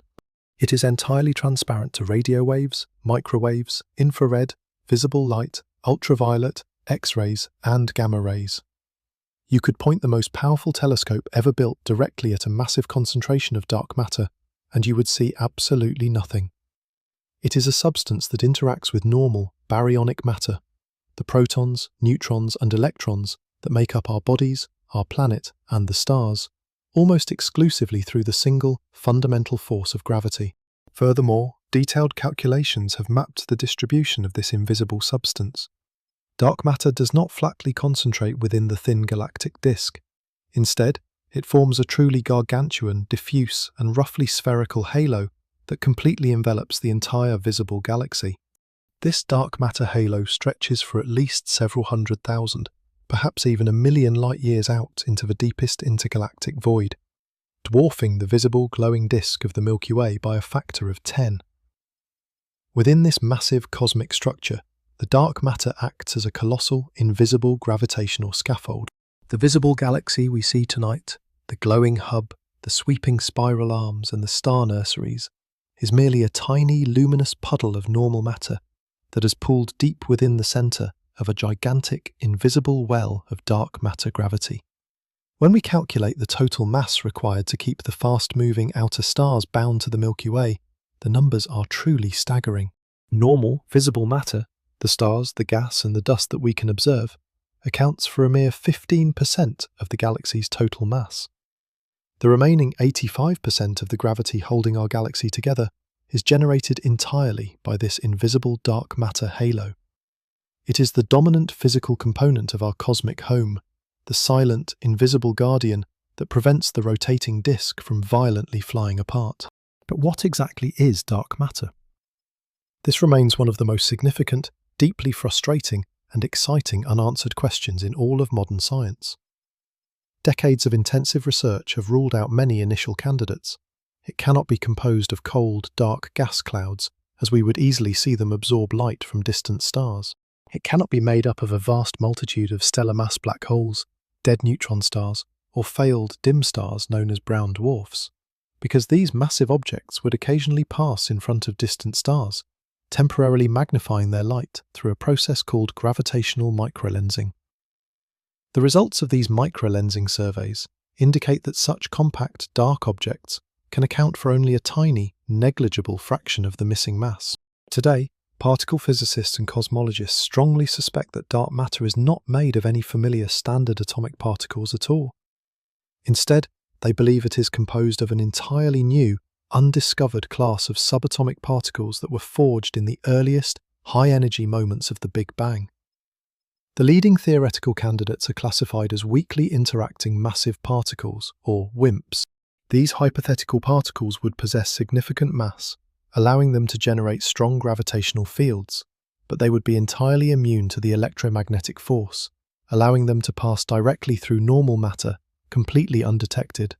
It is entirely transparent to radio waves, microwaves, infrared, visible light, ultraviolet, X-rays, and gamma rays. You could point the most powerful telescope ever built directly at a massive concentration of dark matter, and you would see absolutely nothing. It is a substance that interacts with normal, baryonic matter, the protons, neutrons, and electrons that make up our bodies, our planet, and the stars, almost exclusively through the single, fundamental force of gravity. Furthermore, detailed calculations have mapped the distribution of this invisible substance. Dark matter does not flatly concentrate within the thin galactic disk. Instead, it forms a truly gargantuan, diffuse, and roughly spherical halo that completely envelops the entire visible galaxy. This dark matter halo stretches for at least several 100,000, perhaps even 1,000,000 light-years out into the deepest intergalactic void, dwarfing the visible glowing disk of the Milky Way by a factor of 10. Within this massive cosmic structure, the dark matter acts as a colossal, invisible gravitational scaffold. The visible galaxy we see tonight, the glowing hub, the sweeping spiral arms, and the star nurseries, is merely a tiny, luminous puddle of normal matter that has pooled deep within the centre of a gigantic, invisible well of dark matter gravity. When we calculate the total mass required to keep the fast-moving outer stars bound to the Milky Way, the numbers are truly staggering. Normal, visible matter, the stars, the gas, and the dust that we can observe, accounts for a mere 15% of the galaxy's total mass. The remaining 85% of the gravity holding our galaxy together is generated entirely by this invisible dark matter halo. It is the dominant physical component of our cosmic home, the silent, invisible guardian that prevents the rotating disk from violently flying apart. But what exactly is dark matter? This remains one of the most significant, deeply frustrating, and exciting unanswered questions in all of modern science. Decades of intensive research have ruled out many initial candidates. It cannot be composed of cold, dark gas clouds, as we would easily see them absorb light from distant stars. It cannot be made up of a vast multitude of stellar mass black holes, dead neutron stars, or failed dim stars known as brown dwarfs, because these massive objects would occasionally pass in front of distant stars, temporarily magnifying their light through a process called gravitational microlensing. The results of these microlensing surveys indicate that such compact, dark objects can account for only a tiny, negligible fraction of the missing mass. Today, particle physicists and cosmologists strongly suspect that dark matter is not made of any familiar standard atomic particles at all. Instead, they believe it is composed of an entirely new, undiscovered class of subatomic particles that were forged in the earliest, high-energy moments of the Big Bang. The leading theoretical candidates are classified as weakly interacting massive particles, or WIMPs. These hypothetical particles would possess significant mass, allowing them to generate strong gravitational fields, but they would be entirely immune to the electromagnetic force, allowing them to pass directly through normal matter, completely undetected.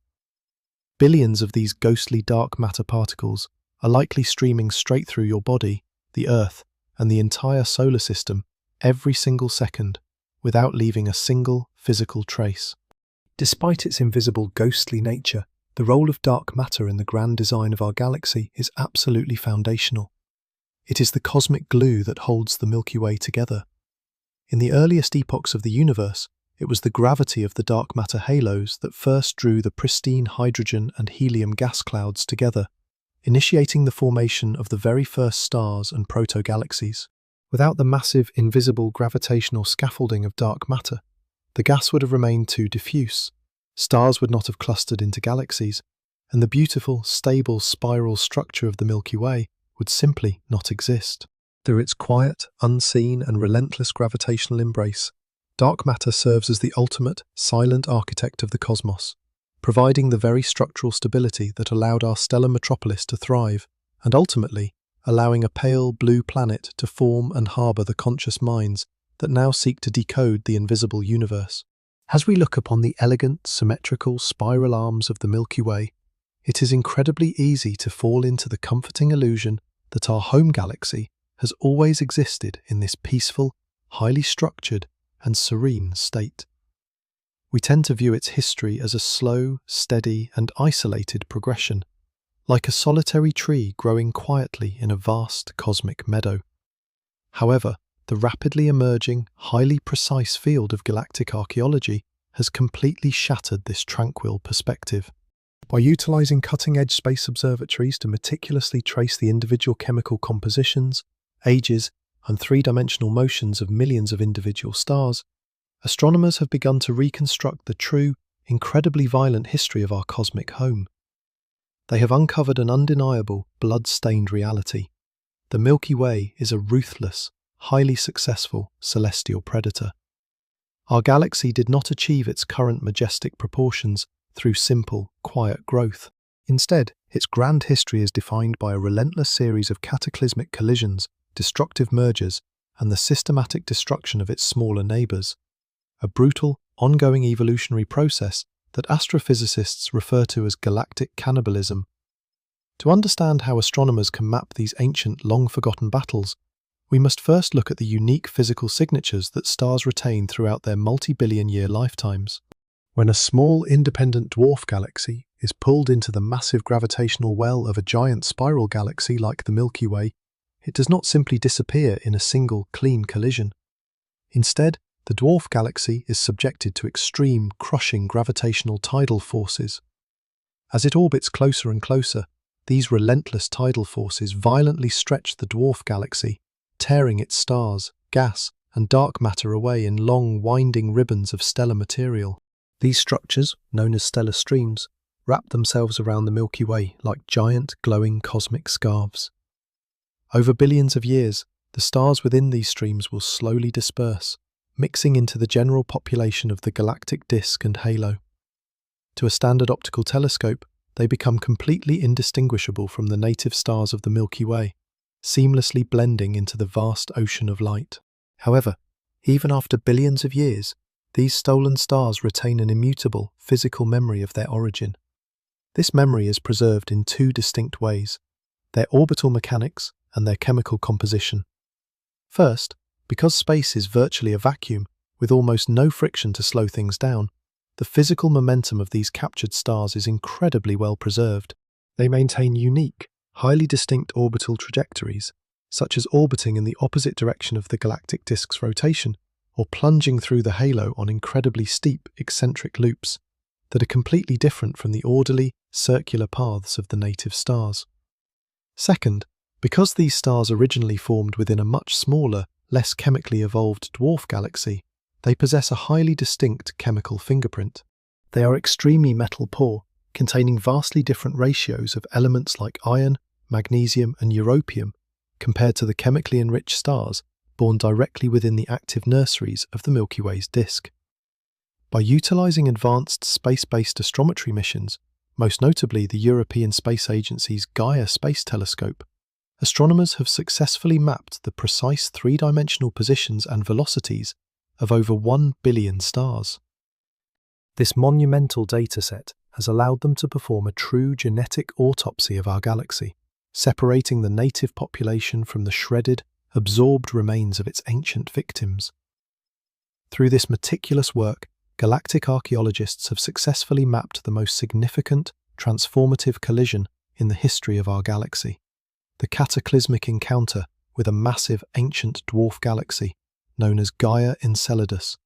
Billions of these ghostly dark matter particles are likely streaming straight through your body, the Earth, and the entire solar system every single second, without leaving a single physical trace. Despite its invisible ghostly nature, the role of dark matter in the grand design of our galaxy is absolutely foundational. It is the cosmic glue that holds the Milky Way together. In the earliest epochs of the universe, it was the gravity of the dark matter halos that first drew the pristine hydrogen and helium gas clouds together, initiating the formation of the very first stars and proto-galaxies. Without the massive, invisible gravitational scaffolding of dark matter, the gas would have remained too diffuse, stars would not have clustered into galaxies, and the beautiful, stable spiral structure of the Milky Way would simply not exist. Through its quiet, unseen, and relentless gravitational embrace, dark matter serves as the ultimate, silent architect of the cosmos, providing the very structural stability that allowed our stellar metropolis to thrive, and ultimately allowing a pale blue planet to form and harbour the conscious minds that now seek to decode the invisible universe. As we look upon the elegant, symmetrical spiral arms of the Milky Way, it is incredibly easy to fall into the comforting illusion that our home galaxy has always existed in this peaceful, highly structured, and serene state. We tend to view its history as a slow, steady, and isolated progression, like a solitary tree growing quietly in a vast cosmic meadow. However, the rapidly emerging, highly precise field of galactic archaeology has completely shattered this tranquil perspective. By utilizing cutting-edge space observatories to meticulously trace the individual chemical compositions, ages, and three-dimensional motions of millions of individual stars, astronomers have begun to reconstruct the true, incredibly violent history of our cosmic home. They have uncovered an undeniable, blood-stained reality. The Milky Way is a ruthless, highly successful celestial predator. Our galaxy did not achieve its current majestic proportions through simple, quiet growth. Instead, its grand history is defined by a relentless series of cataclysmic collisions, destructive mergers, and the systematic destruction of its smaller neighbours. A brutal, ongoing evolutionary process that astrophysicists refer to as galactic cannibalism. To understand how astronomers can map these ancient, long-forgotten battles, we must first look at the unique physical signatures that stars retain throughout their multi-billion-year lifetimes. When a small, independent dwarf galaxy is pulled into the massive gravitational well of a giant spiral galaxy like the Milky Way, it does not simply disappear in a single, clean collision. Instead, the dwarf galaxy is subjected to extreme, crushing gravitational tidal forces. As it orbits closer and closer, these relentless tidal forces violently stretch the dwarf galaxy, tearing its stars, gas, and dark matter away in long, winding ribbons of stellar material. These structures, known as stellar streams, wrap themselves around the Milky Way like giant, glowing cosmic scarves. Over billions of years, the stars within these streams will slowly disperse, mixing into the general population of the galactic disk and halo. To a standard optical telescope, they become completely indistinguishable from the native stars of the Milky Way, seamlessly blending into the vast ocean of light. However, even after billions of years, these stolen stars retain an immutable, physical memory of their origin. This memory is preserved in two distinct ways: their orbital mechanics and their chemical composition. First, because space is virtually a vacuum, with almost no friction to slow things down, the physical momentum of these captured stars is incredibly well preserved. They maintain unique, highly distinct orbital trajectories, such as orbiting in the opposite direction of the galactic disk's rotation, or plunging through the halo on incredibly steep, eccentric loops that are completely different from the orderly, circular paths of the native stars. Second, because these stars originally formed within a much smaller, less chemically evolved dwarf galaxy, they possess a highly distinct chemical fingerprint. They are extremely metal-poor, containing vastly different ratios of elements like iron, magnesium, and europium, compared to the chemically enriched stars born directly within the active nurseries of the Milky Way's disk. By utilizing advanced space-based astrometry missions, most notably the European Space Agency's Gaia Space Telescope, astronomers have successfully mapped the precise three-dimensional positions and velocities of over 1 billion stars. This monumental dataset has allowed them to perform a true genetic autopsy of our galaxy, separating the native population from the shredded, absorbed remains of its ancient victims. Through this meticulous work, galactic archaeologists have successfully mapped the most significant, transformative collision in the history of our galaxy: the cataclysmic encounter with a massive ancient dwarf galaxy known as Gaia Enceladus,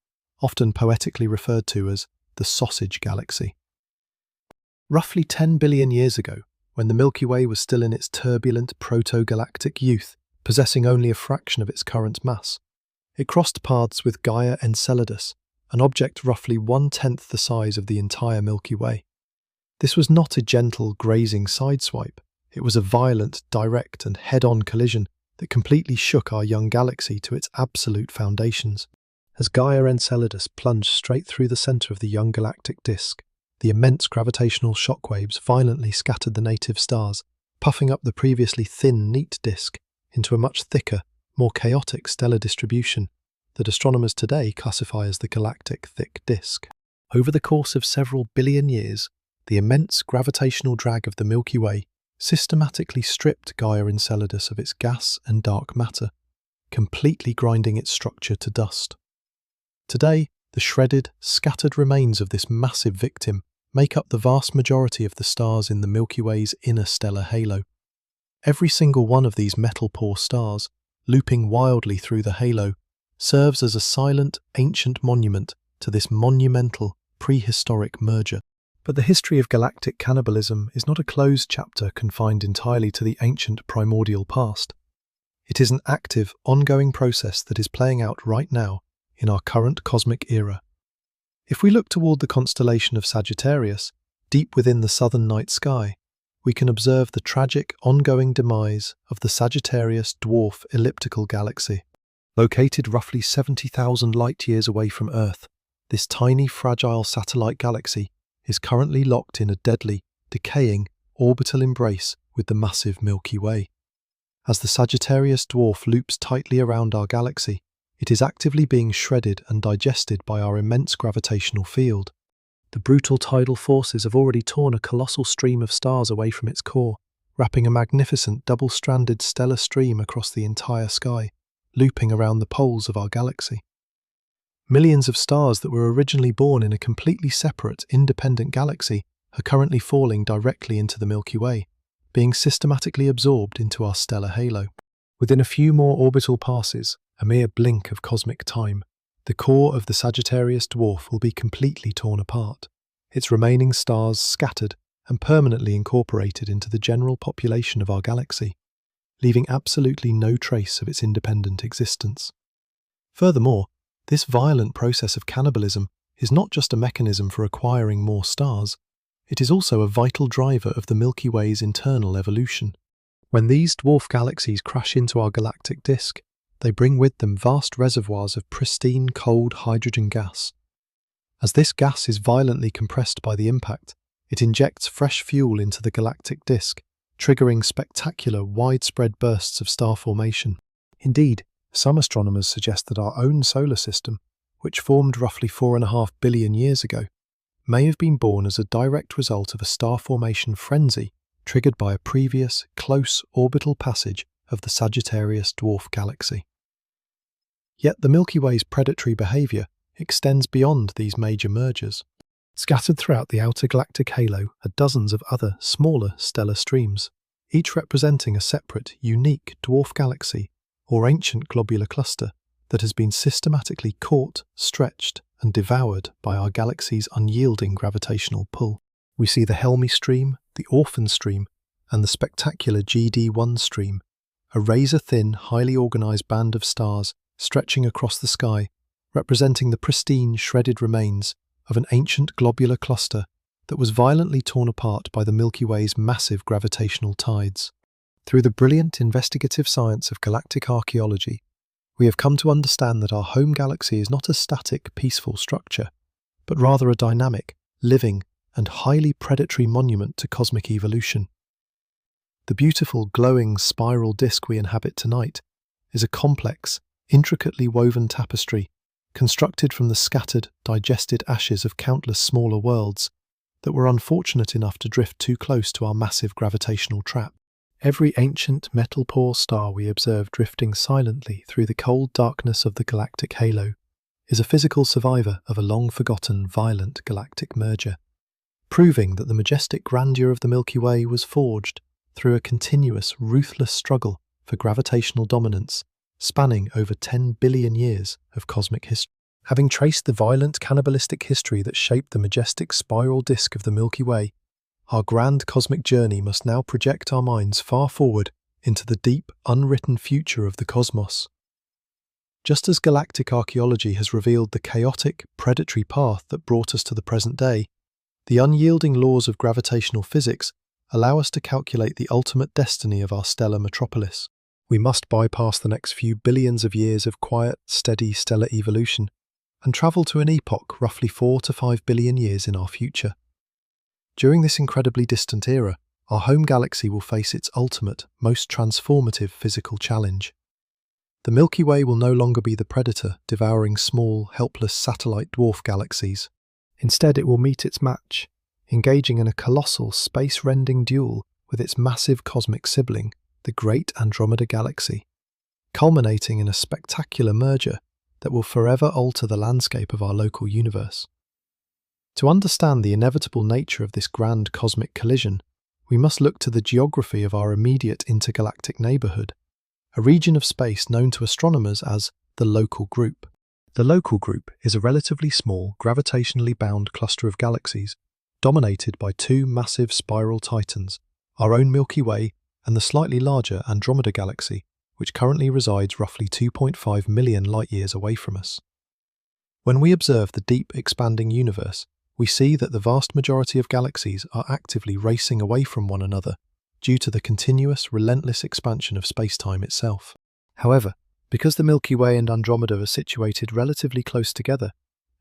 often poetically referred to as the Sausage Galaxy. Roughly 10 billion years ago, when the Milky Way was still in its turbulent proto-galactic youth, possessing only a fraction of its current mass, it crossed paths with Gaia Enceladus, an object roughly 1/10 the size of the entire Milky Way. This was not a gentle, grazing sideswipe. It was a violent, direct, and head-on collision that completely shook our young galaxy to its absolute foundations. As Gaia Enceladus plunged straight through the centre of the young galactic disk, the immense gravitational shockwaves violently scattered the native stars, puffing up the previously thin, neat disk into a much thicker, more chaotic stellar distribution that astronomers today classify as the galactic thick disk. Over the course of several billion years, the immense gravitational drag of the Milky Way systematically stripped Gaia Enceladus of its gas and dark matter, completely grinding its structure to dust. Today, the shredded, scattered remains of this massive victim make up the vast majority of the stars in the Milky Way's inner stellar halo. Every single one of these metal-poor stars, looping wildly through the halo, serves as a silent, ancient monument to this monumental, prehistoric merger. But the history of galactic cannibalism is not a closed chapter confined entirely to the ancient primordial past. It is an active, ongoing process that is playing out right now in our current cosmic era. If we look toward the constellation of Sagittarius, deep within the southern night sky, we can observe the tragic, ongoing demise of the Sagittarius dwarf elliptical galaxy. Located roughly 70,000 light-years away from Earth, this tiny, fragile satellite galaxy is currently locked in a deadly, decaying, orbital embrace with the massive Milky Way. As the Sagittarius dwarf loops tightly around our galaxy, it is actively being shredded and digested by our immense gravitational field. The brutal tidal forces have already torn a colossal stream of stars away from its core, wrapping a magnificent double-stranded stellar stream across the entire sky, looping around the poles of our galaxy. Millions of stars that were originally born in a completely separate, independent galaxy are currently falling directly into the Milky Way, being systematically absorbed into our stellar halo. Within a few more orbital passes, a mere blink of cosmic time, the core of the Sagittarius dwarf will be completely torn apart, its remaining stars scattered and permanently incorporated into the general population of our galaxy, leaving absolutely no trace of its independent existence. Furthermore, this violent process of cannibalism is not just a mechanism for acquiring more stars, it is also a vital driver of the Milky Way's internal evolution. When these dwarf galaxies crash into our galactic disk, they bring with them vast reservoirs of pristine, cold hydrogen gas. As this gas is violently compressed by the impact, it injects fresh fuel into the galactic disk, triggering spectacular, widespread bursts of star formation. Indeed, some astronomers suggest that our own solar system, which formed roughly 4.5 billion years ago, may have been born as a direct result of a star formation frenzy triggered by a previous, close orbital passage of the Sagittarius dwarf galaxy. Yet the Milky Way's predatory behaviour extends beyond these major mergers. Scattered throughout the outer galactic halo are dozens of other, smaller stellar streams, each representing a separate, unique dwarf galaxy or ancient globular cluster that has been systematically caught, stretched, and devoured by our galaxy's unyielding gravitational pull. We see the Helmy stream, the Orphan stream, and the spectacular GD1 stream, a razor-thin, highly organised band of stars stretching across the sky, representing the pristine, shredded remains of an ancient globular cluster that was violently torn apart by the Milky Way's massive gravitational tides. Through the brilliant investigative science of galactic archaeology, we have come to understand that our home galaxy is not a static, peaceful structure, but rather a dynamic, living, and highly predatory monument to cosmic evolution. The beautiful, glowing spiral disk we inhabit tonight is a complex, intricately woven tapestry constructed from the scattered, digested ashes of countless smaller worlds that were unfortunate enough to drift too close to our massive gravitational trap. Every ancient metal-poor star we observe drifting silently through the cold darkness of the galactic halo is a physical survivor of a long-forgotten, violent galactic merger, proving that the majestic grandeur of the Milky Way was forged through a continuous, ruthless struggle for gravitational dominance spanning over 10 billion years of cosmic history. Having traced the violent cannibalistic history that shaped the majestic spiral disk of the Milky Way, our grand cosmic journey must now project our minds far forward into the deep, unwritten future of the cosmos. Just as galactic archaeology has revealed the chaotic, predatory path that brought us to the present day, the unyielding laws of gravitational physics allow us to calculate the ultimate destiny of our stellar metropolis. We must bypass the next few billions of years of quiet, steady stellar evolution and travel to an epoch roughly 4 to 5 billion years in our future. During this incredibly distant era, our home galaxy will face its ultimate, most transformative physical challenge. The Milky Way will no longer be the predator devouring small, helpless satellite dwarf galaxies. Instead, it will meet its match, engaging in a colossal, space-rending duel with its massive cosmic sibling, the great Andromeda Galaxy, culminating in a spectacular merger that will forever alter the landscape of our local universe. To understand the inevitable nature of this grand cosmic collision, we must look to the geography of our immediate intergalactic neighbourhood, a region of space known to astronomers as the local group. The local group is a relatively small, gravitationally bound cluster of galaxies dominated by two massive spiral titans, our own Milky Way and the slightly larger Andromeda Galaxy, which currently resides roughly 2.5 million light-years away from us. When we observe the deep, expanding universe, we see that the vast majority of galaxies are actively racing away from one another due to the continuous, relentless expansion of space-time itself. However, because the Milky Way and Andromeda are situated relatively close together,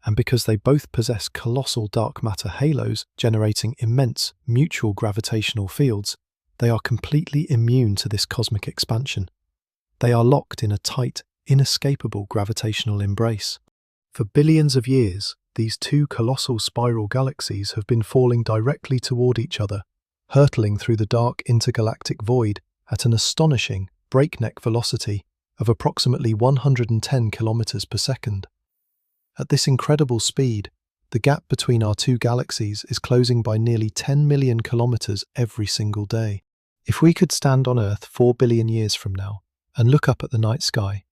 and because they both possess colossal dark matter halos generating immense mutual gravitational fields, they are completely immune to this cosmic expansion. They are locked in a tight, inescapable gravitational embrace. For billions of years, these two colossal spiral galaxies have been falling directly toward each other, hurtling through the dark intergalactic void at an astonishing, breakneck velocity of approximately 110 kilometers per second. At this incredible speed, the gap between our two galaxies is closing by nearly 10 million kilometers every single day. If we could stand on Earth 4 billion years from now and look up at the night sky,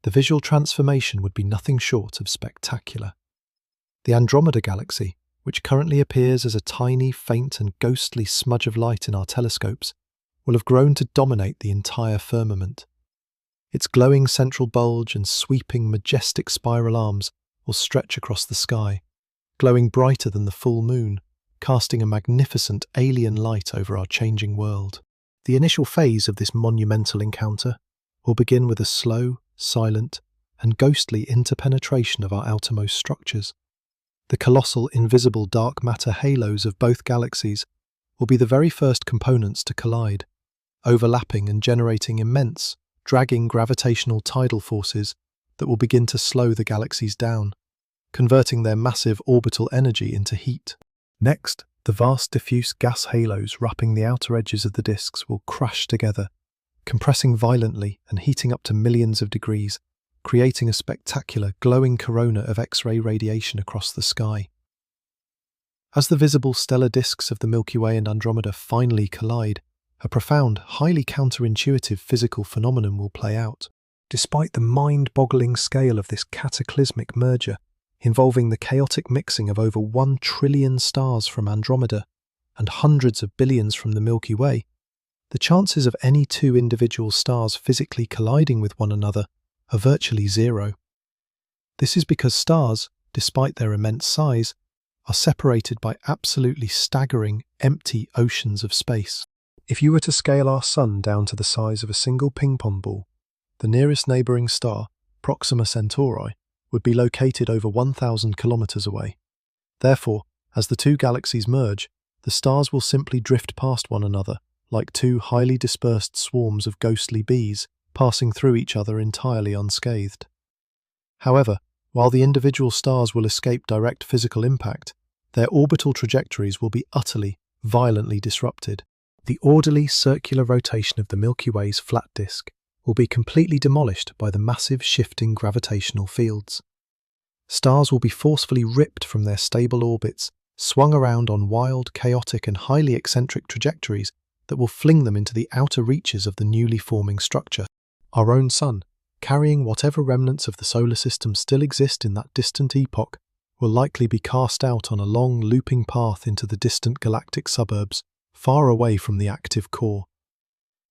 the visual transformation would be nothing short of spectacular. The Andromeda Galaxy, which currently appears as a tiny, faint and ghostly smudge of light in our telescopes, will have grown to dominate the entire firmament. Its glowing central bulge and sweeping, majestic spiral arms will stretch across the sky, glowing brighter than the full moon, casting a magnificent alien light over our changing world. The initial phase of this monumental encounter will begin with a slow, silent, and ghostly interpenetration of our outermost structures. The colossal, invisible dark matter halos of both galaxies will be the very first components to collide, overlapping and generating immense, dragging gravitational tidal forces that will begin to slow the galaxies down, converting their massive orbital energy into heat. Next, the vast diffuse gas halos wrapping the outer edges of the disks will crash together, compressing violently and heating up to millions of degrees, creating a spectacular glowing corona of X-ray radiation across the sky. As the visible stellar disks of the Milky Way and Andromeda finally collide, a profound, highly counterintuitive physical phenomenon will play out. Despite the mind-boggling scale of this cataclysmic merger, involving the chaotic mixing of over 1 trillion stars from Andromeda and hundreds of billions from the Milky Way, the chances of any two individual stars physically colliding with one another are virtually zero. This is because stars, despite their immense size, are separated by absolutely staggering, empty oceans of space. If you were to scale our Sun down to the size of a single ping-pong ball, the nearest neighbouring star, Proxima Centauri, would be located over 1,000 kilometres away. Therefore, as the two galaxies merge, the stars will simply drift past one another, like two highly dispersed swarms of ghostly bees, passing through each other entirely unscathed. However, while the individual stars will escape direct physical impact, their orbital trajectories will be utterly, violently disrupted. The orderly circular rotation of the Milky Way's flat disk will be completely demolished by the massive shifting gravitational fields. Stars will be forcefully ripped from their stable orbits, swung around on wild, chaotic and highly eccentric trajectories that will fling them into the outer reaches of the newly forming structure. Our own Sun, carrying whatever remnants of the solar system still exist in that distant epoch, will likely be cast out on a long, looping path into the distant galactic suburbs, far away from the active core.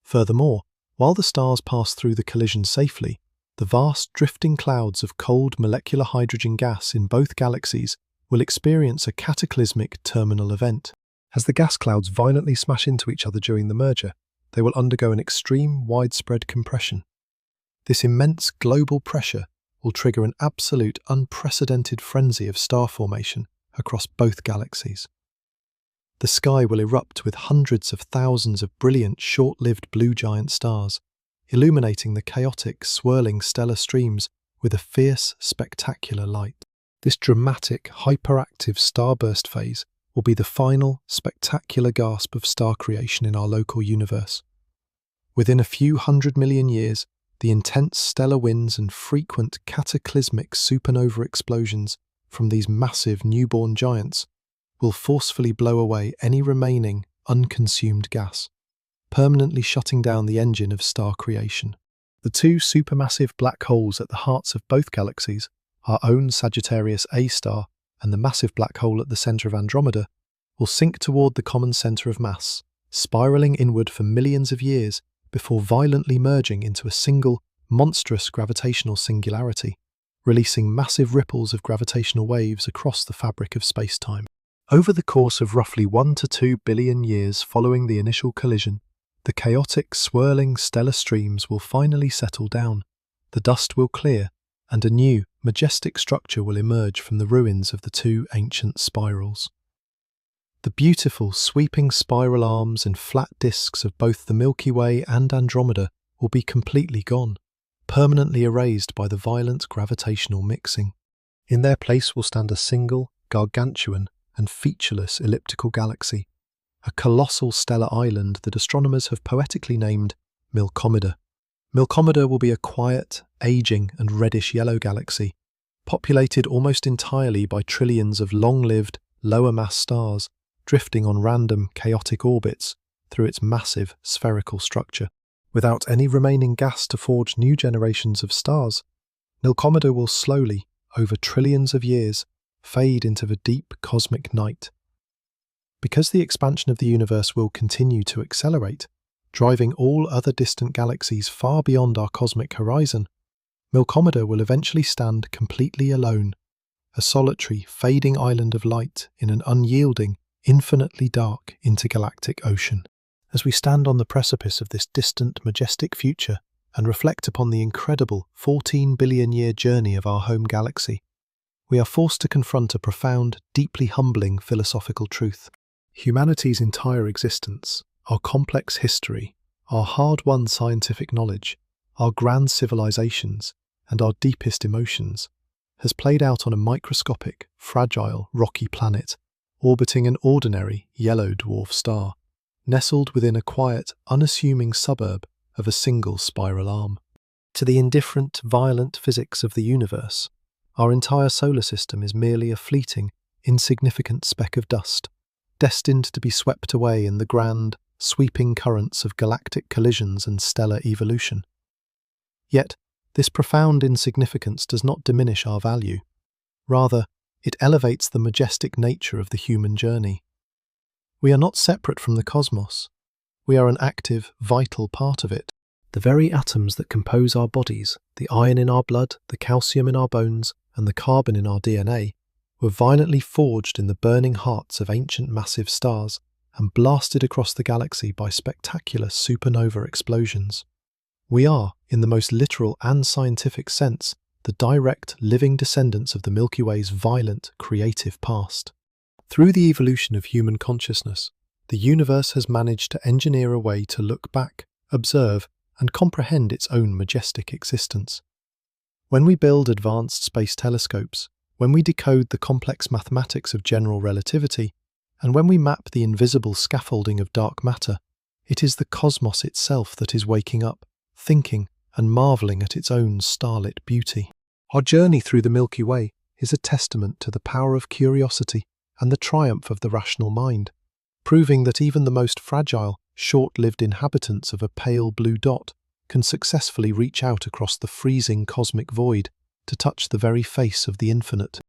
Furthermore, while the stars pass through the collision safely, the vast drifting clouds of cold molecular hydrogen gas in both galaxies will experience a cataclysmic terminal event. As the gas clouds violently smash into each other during the merger, they will undergo an extreme, widespread compression. This immense global pressure will trigger an absolute, unprecedented frenzy of star formation across both galaxies. The sky will erupt with hundreds of thousands of brilliant, short-lived blue giant stars, illuminating the chaotic, swirling stellar streams with a fierce, spectacular light. This dramatic, hyperactive starburst phase will be the final, spectacular gasp of star creation in our local universe. Within a few 100 million years, the intense stellar winds and frequent cataclysmic supernova explosions from these massive newborn giants will forcefully blow away any remaining unconsumed gas, permanently shutting down the engine of star creation. The two supermassive black holes at the hearts of both galaxies, our own Sagittarius A star and the massive black hole at the centre of Andromeda, will sink toward the common centre of mass, spiralling inward for millions of years before violently merging into a single, monstrous gravitational singularity, releasing massive ripples of gravitational waves across the fabric of space-time. Over the course of roughly 1 to 2 billion years following the initial collision, the chaotic, swirling stellar streams will finally settle down, the dust will clear, and a new, majestic structure will emerge from the ruins of the two ancient spirals. The beautiful, sweeping spiral arms and flat disks of both the Milky Way and Andromeda will be completely gone, permanently erased by the violent gravitational mixing. In their place will stand a single, gargantuan, and featureless elliptical galaxy, a colossal stellar island that astronomers have poetically named Milkomeda. Milkomeda will be a quiet, aging, and reddish-yellow galaxy, populated almost entirely by trillions of long-lived, lower-mass stars drifting on random, chaotic orbits through its massive, spherical structure. Without any remaining gas to forge new generations of stars, Milkomeda will slowly, over trillions of years, fade into the deep cosmic night. Because the expansion of the universe will continue to accelerate, driving all other distant galaxies far beyond our cosmic horizon, Milkomeda will eventually stand completely alone, a solitary, fading island of light in an unyielding, infinitely dark intergalactic ocean. As we stand on the precipice of this distant, majestic future and reflect upon the incredible 14 billion-year journey of our home galaxy, we are forced to confront a profound, deeply humbling philosophical truth. Humanity's entire existence, our complex history, our hard-won scientific knowledge, our grand civilizations, and our deepest emotions, has played out on a microscopic, fragile, rocky planet, orbiting an ordinary yellow dwarf star, nestled within a quiet, unassuming suburb of a single spiral arm. To the indifferent, violent physics of the universe, our entire solar system is merely a fleeting, insignificant speck of dust, destined to be swept away in the grand, sweeping currents of galactic collisions and stellar evolution. Yet, this profound insignificance does not diminish our value. Rather, it elevates the majestic nature of the human journey. We are not separate from the cosmos. We are an active, vital part of it. The very atoms that compose our bodies, the iron in our blood, the calcium in our bones, and the carbon in our DNA, were violently forged in the burning hearts of ancient massive stars and blasted across the galaxy by spectacular supernova explosions. We are, in the most literal and scientific sense, the direct, living descendants of the Milky Way's violent, creative past. Through the evolution of human consciousness, the universe has managed to engineer a way to look back, observe, and comprehend its own majestic existence. When we build advanced space telescopes, when we decode the complex mathematics of general relativity, and when we map the invisible scaffolding of dark matter, it is the cosmos itself that is waking up, thinking, and marvelling at its own starlit beauty. Our journey through the Milky Way is a testament to the power of curiosity and the triumph of the rational mind, proving that even the most fragile, short-lived inhabitants of a pale blue dot can successfully reach out across the freezing cosmic void to touch the very face of the infinite.